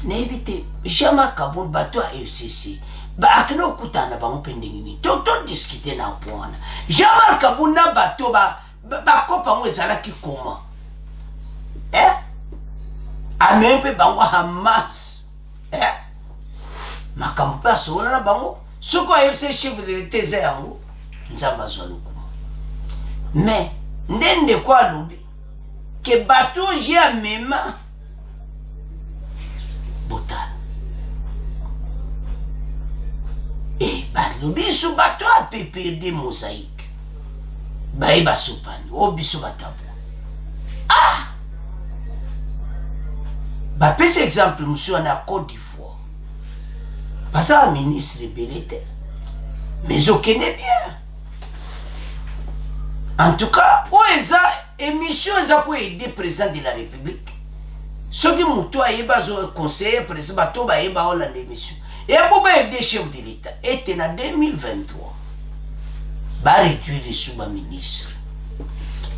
n'évitez, Jean-Marc Kaboun, bateau à FCC, akno kutana ba mpendengini. Tout discuter na point. Jean-Marc Kaboun na bateau ba kopa mo ezala ki comment? Amempe bango Hamas. Makambo paso na bango. Soko FCC chef de l'État yango. Nzamba zwaluku. Mais ndende kwa lobi ke bateau jia mema botal. Et lobi sou bateau a PPD mosaïque. Baïba soupani, obiso batabu. Ah! Ba pese exemple monsieur en Côte d'Ivoire. Pas ça un ministre belete. Mais aucun est bien. En tout cas, où est ça émission pour aider le président de la République? Ce qui m'a dit, c'est conseiller président Toba et Hollande émission. Et pour aider le chef de l'État, était en 2023. Bah réduire les sous-ministres.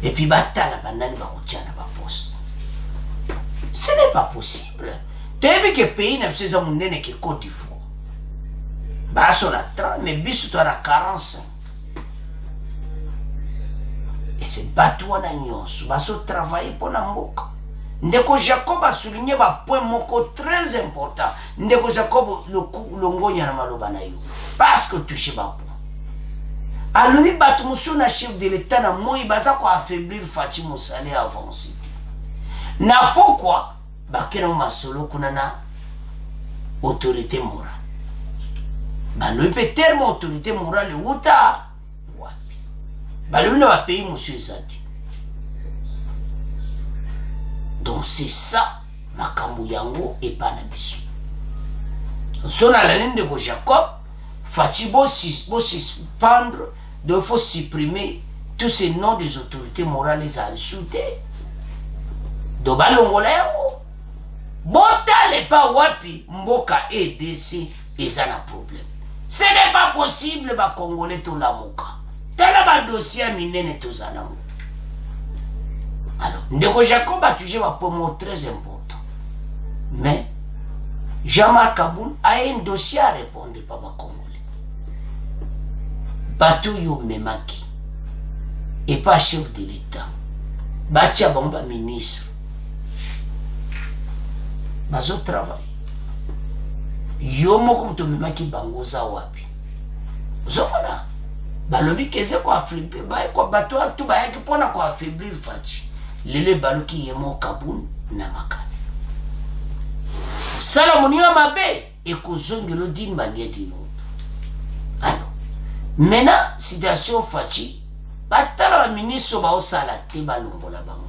Et puis bah t'as la banane bah retient la poste. Ce n'est pas possible. Tu as vu que le pays n'a pas besoin de Côte d'Ivoire. Bah sur la 30, mais bis toi la 45. Et c'est bateau na nyonso, baso travailler pour Namboka. Ndeko Jacob a souligné un point très important. Ndeko Jacob le ngonya na maloba na yo. Parce que touché ba point. Alors lui bateau monsieur na chef de l'État na moi baza ko affaiblir Fatima Moussale avancé. Na pourquoi bakena masolo kuna na autorité morale. Bah lui peut tellement autorité morale uta. Bah lui n'a pays monsieur Zati. Donc c'est ça makambo yango et pas na biso. Son à la ligne de Jacob, Fatibo suspendre, il faut supprimer tous ces noms des autorités morales et ajouter. Do balongola yango. Bota le pas wapi mboka EDC et ça n'a problème. Ce n'est pas possible ba Congolais tout la moka. Tala ba dossier minene to zanango. Alors, Ndeko Jacob a touché un point très important. Mais, Jean-Marc Aboul a un dossier à répondre par les Congolais. Bateau yo memaki. Et pas chef de l'État. Batia bomba ministre. Bazo travail. Yo moko mto memaki bangoza wapi. Zomona. Balobi keze kwa affaiblir. Kwa bateau tout ba yaki pona kwa affaiblir fachi. Lele baluki yemo Kabun na makani. Sala moninga mabe ekozongelo d'une manière d'une autre. Alors, maintenant situation fachi batala ba ministre ba osala te balombola bango.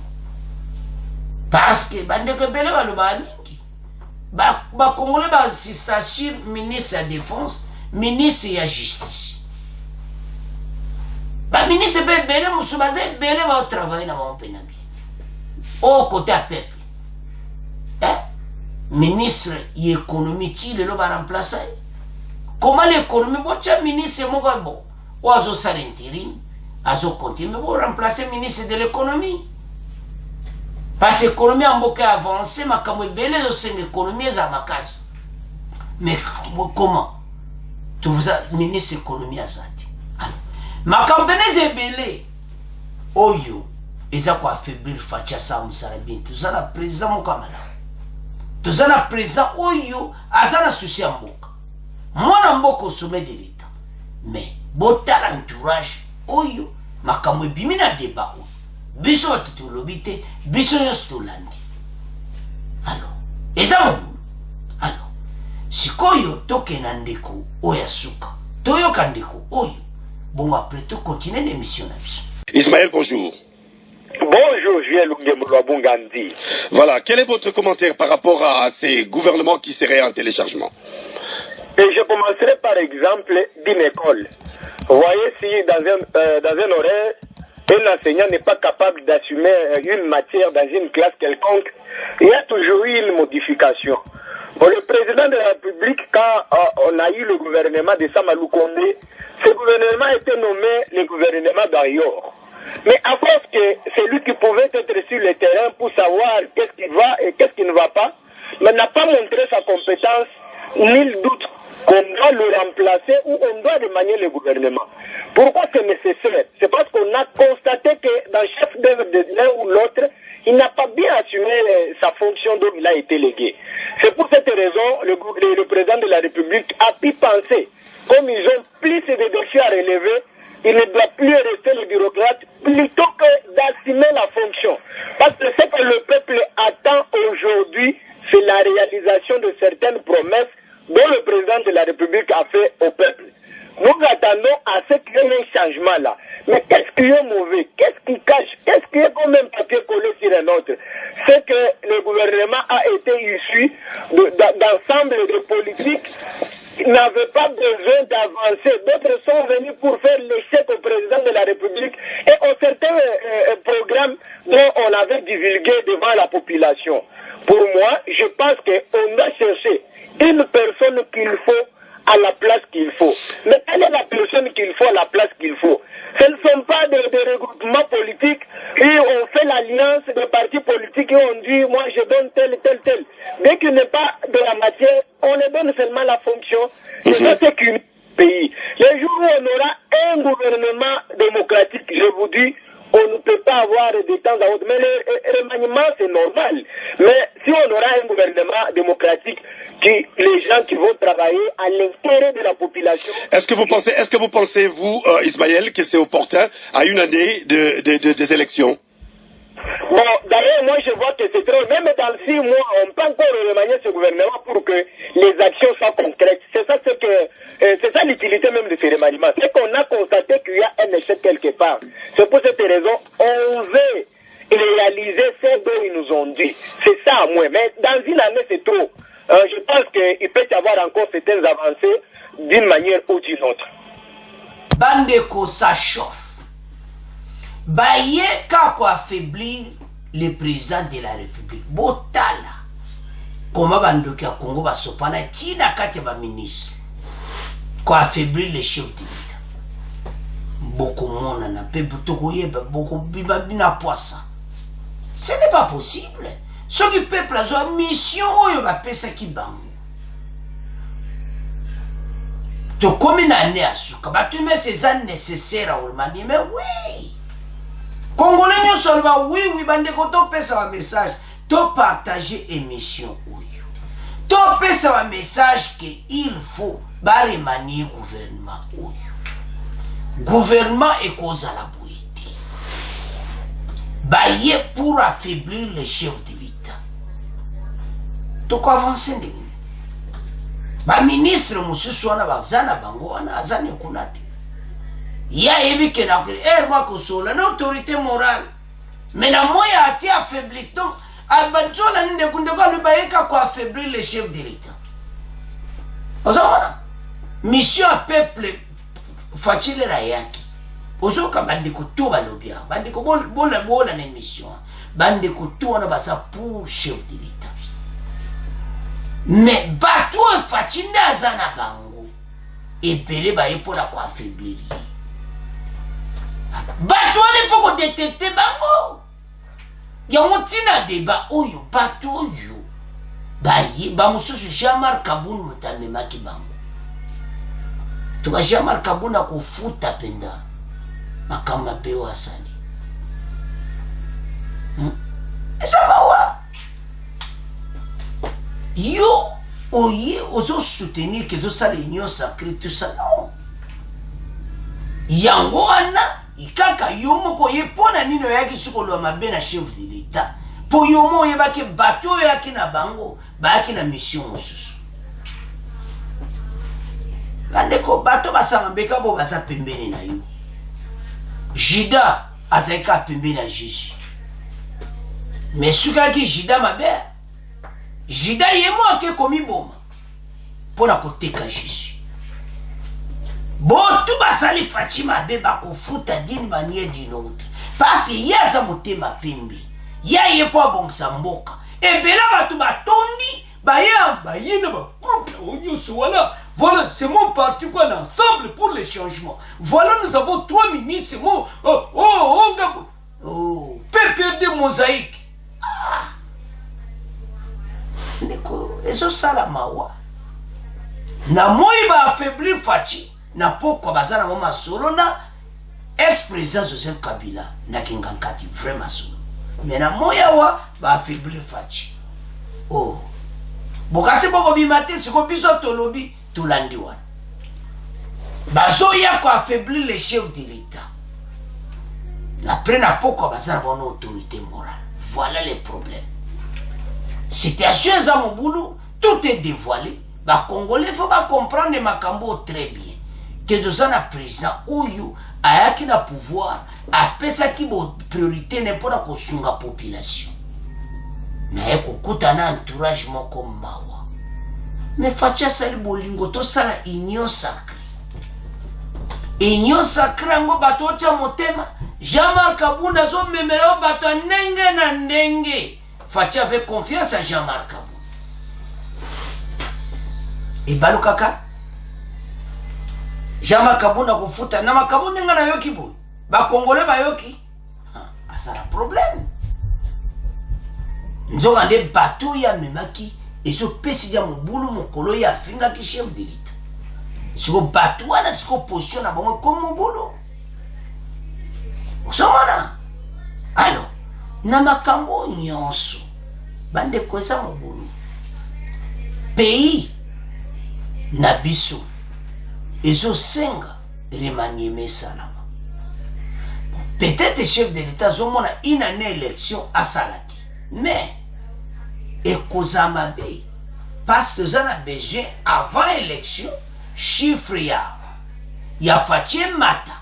Parce que bandeko bele baloba mingi. Ba congolais ba assista sur ministre de la défense, ministre de la justice. Ba ministre be bele musubaze bele ba travailler na ba penabi. Au côté à peuple. Ministre de l'économie, il va remplacer. Comment l'économie, bon, ministre, bon, oiseau ça l'intérim, oiseau continue, mais vous remplacer ministre de l'économie. Parce que l'économie a beaucoup avancé, mais comme belle l'économie est à ma case. Mais comment? Tu vous as ministre de l'économie à Zati. Alors, ma campagne est belle. Oyo. Ils ont affaiblir Fatia Sam Sarabin. Tous en a président mon camarade. Tous en a président Oyo. Azana souci en boka. Moi n'en boka au sommet de l'État. Mais, botal entourage Oyo. Ma kamwe bimina débat. Biso watutu lobite. Biso yostolandi. Alors, eza mon. Alors, si koyo toke nandeko oyasuka. Toyo kandeko Oyo. Bon après tout continuer l'émission. Ismaël, bonjour. Bonjour, Julien Lungemulabungandi. Voilà, quel est votre commentaire par rapport à ces gouvernements qui seraient en téléchargement? Et je commencerai par exemple d'une école. Vous voyez, si dans un horaire, un enseignant n'est pas capable d'assumer une matière dans une classe quelconque, il y a toujours eu une modification. Bon, le président de la République, quand on a eu le gouvernement de Samalou Kondé, ce gouvernement était nommé le gouvernement d'Ayor. Mais à force que c'est lui qui pouvait être sur le terrain pour savoir qu'est-ce qui va et qu'est-ce qui ne va pas, mais n'a pas montré sa compétence, nul doute qu'on doit le remplacer ou on doit remanier le gouvernement. Pourquoi c'est nécessaire? C'est parce qu'on a constaté que dans le chef d'œuvre de l'un ou l'autre, il n'a pas bien assumé sa fonction dont il a été légué. C'est pour cette raison que le président de la République a pu penser, comme ils ont plus de défis à relever, il ne doit plus rester le bureaucrate plutôt que d'assumer la fonction. Parce que ce que le peuple attend aujourd'hui, c'est la réalisation de certaines promesses dont le président de la République a fait au peuple. Nous attendons à ce qu'il y ait un changement là. Mais qu'est-ce qui est mauvais? Qu'est-ce qui cache? Qu'est-ce qui est comme un papier collé sur un autre? C'est que le gouvernement a été issu d'ensemble de politiques qui n'avaient pas besoin d'avancer. D'autres sont venus pour faire l'échec au président de la République et aux certains programmes dont on avait divulgué devant la population. Pour moi, je pense qu'on doit chercher une personne qu'il faut à la place qu'il faut. Mais quelle est la personne qu'il faut à la place qu'il faut? Ce ne sont pas des regroupements politiques et on fait l'alliance des partis politiques et on dit moi je donne tel. Dès qu'il n'est pas de la matière, on lui donne seulement la fonction. Et ça c'est qu'un pays. Le jour où on aura un gouvernement démocratique, je vous dis, on ne peut pas avoir de temps à autre. Mais le remaniement c'est normal. Mais si on aura un gouvernement démocratique, les gens qui vont travailler à l'intérieur de la population. Est-ce que vous pensez, vous, Ismaël, que c'est opportun à une année des élections? Bon, d'ailleurs, moi je vois que c'est trop. Même dans 6 mois, on peut encore remanier ce gouvernement pour que les actions soient concrètes. C'est ça l'utilité même de ce remaniement. C'est qu'on a constaté qu'il y a un échec quelque part. C'est pour cette raison on veut réaliser ce dont ils nous ont dit. C'est ça, moi. Mais dans une année, c'est trop. Je pense qu'il peut y avoir encore certaines avancées d'une manière ou d'une autre. Bandeko, ça chauffe. Baye kako affaiblir le président de la République. Botala. Comment bandoki à Congo va sopana tina kati ba ministre. Ko affaiblir le chef de l'État. Beaucoup mona na pe butoko yeba beaucoup biba bina poisa. Ce n'est pas possible. Ce qui peuple a une mission, il va payer ça qui bango. Tu comme une année à souka, tu mets ces années nécessaires à Olmani, mais oui. Congolais, nous sommes oui, bande de payer ça un message. Tu partager émission, oui. Tu payer ça un message qu'il faut remanier gouvernement, oui. Gouvernement est cause à la boïté. Bailler pour affaiblir les chefs de l'État. Tu quoi avancer de ba ministre mususu wana bazana bango wana azani kunati ya ebike na erma kosola na autorité morale mais na moya ati affaiblisse donc abanzola ninde kunde kwa lubayeka kwa affaiblir les chefs de l'État. Ozona mission à peuple facile la yaki ozoka bandiko to balobia bandiko bola na mission bandiko to wana basa pour chef de l'État. Mais bateau est fatigué à Zana Bango et Pelé va y pour la quoi affaiblir. Bateau il faut qu'on détecte Bango. Il y a un débat où il bateau yo. Baye bamusu Jamar Kaboun mutamema ki Bango. Tu vas Jamar Kaboun a kufuta penda makama peo asali. Et ça va wa? Yo, oye, oso soutenir que tout ça, l'union sacrée, tout ça, non. Yango ana, ikaka yomo ko ye pona nino yaki suko lo mabe na chef de l'État. Po yomo ye baki bato yaki na bango, baki na mission osusu. Bandeko bato basanga beka bo basa pembeni na yo. Jida azaika pembeni na Jiji. Mais suka ki Jida mabe. Jida yemo ake komi boma pona koteka Jésus. Botu basali Fatima beba kofuta d'une manière d'une autre. Parce que yaza motema pembe. Ya yepo abongisa mboka. Ebela batu batondi baya bayina ba groupe na onyoso voilà. Voilà, c'est mon parti quoi l'ensemble pour les changements. Voilà, nous avons 3 ministres, PPRD mosaïque. Ah. Eso sala mawa na moi ba affaiblir Fachi na poko bazana mama solo na ex-président Joseph Kabila na kingankati vraiment solo mais na moya wa ba affaiblir Fachi. Oh bokase boko bimate siko biso tolobi tulandi wana bazo ya ko affaiblir les chefs de l'État après na poko bazana bonne autorité morale. Voilà les problèmes. Situation à mon boulot, tout est dévoilé. Les Congolais, il faut comprendre Makambo très bien. Que nous avons un président Oyo, qui a pouvoir, après ça qui est priorité n'est pas la population. Mais il y a un entourage comme Mawa. Mais Fatia Sali Bolingo, tout ça la union sacrée. Union sacrée, on va battre motema. Jamar Kabunda zo memelo bato nenge na ndenge. Fatia avait confiance à Jean-Marc Kabou. Et Balou Kaka Jean-Marc Kabou na kufuta na Makabou nenga na yoki boy. Ba Congolais ba yoki. Ah, ça a problème. Nzo ande bateau ya memaki et so pesi dia mobulu mokolo ya finga ki chef de l'État. Siko bateau na siko position na bango comme mobulu. Osomana. Alors, na makambo nyonso bande koza mobulu. Pays na biso ezo senga remanieme salama. Peut-être chef de l'État zomona une année élection à Salati. Mais ekoza mabe parce que ça a besoin avant élection chiffre ya Fachi mata.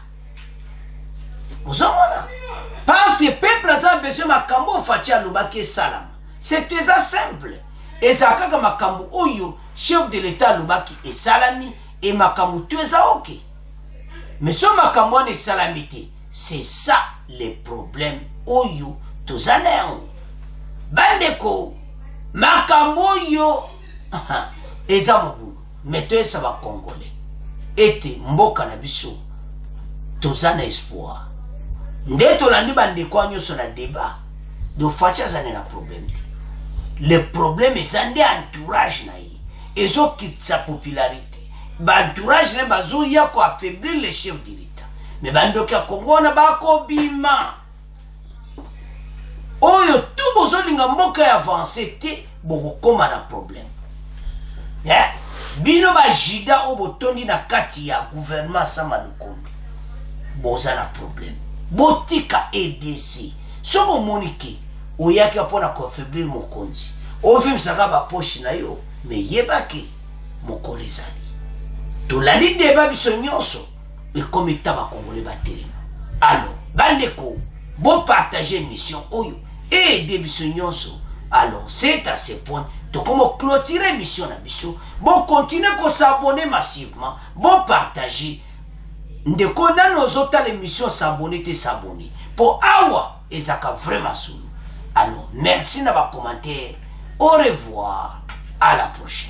Osomana. Parce que le peuple a besoin de makambo Fachi alobaki salama. C'est très simple. Et ça kaka makambo oyo chef de l'État alobaki et salami et makambo tu es ok. Mais ce makambo ne salamité, c'est ça les problèmes oyo tozana. Bandeko makambo yo eza mobulu. Mettez ça va congolais. Ete mboka na biso tozana espoir. Nde tolandi bandeko nyonso na débat donc facha zane na problème te. Le problème eza nde entourage na ye ezokitisa popularité baentourage na bazoya koaffaiblir le chef de l'état mais bandoki ya Congo wana bakobima oyo tu bozolinga mboka ya avance te bokokoma na problème bino bajida oyo botondi na kati ya gouvernement Sama Lukonde boza na problème botika EDC so bomoni ke oyaki mpona koaffaiblir mokonzi ofimisaka baposhi na yo me yebake mokolo ezali tolandi deba biso nyonso ekomi ta bakongole batelema alors bandeko bopartage émission oyo ede biso nyonso alors c'est à ce point tokoma clôturer émission na biso bocontinue kosabone massivement bopartage ndeko nano ozotala émission s'abonner te s'abonner po awa ezaka vraiment solo. Alors merci na ba commentaire. Au revoir, à la prochaine.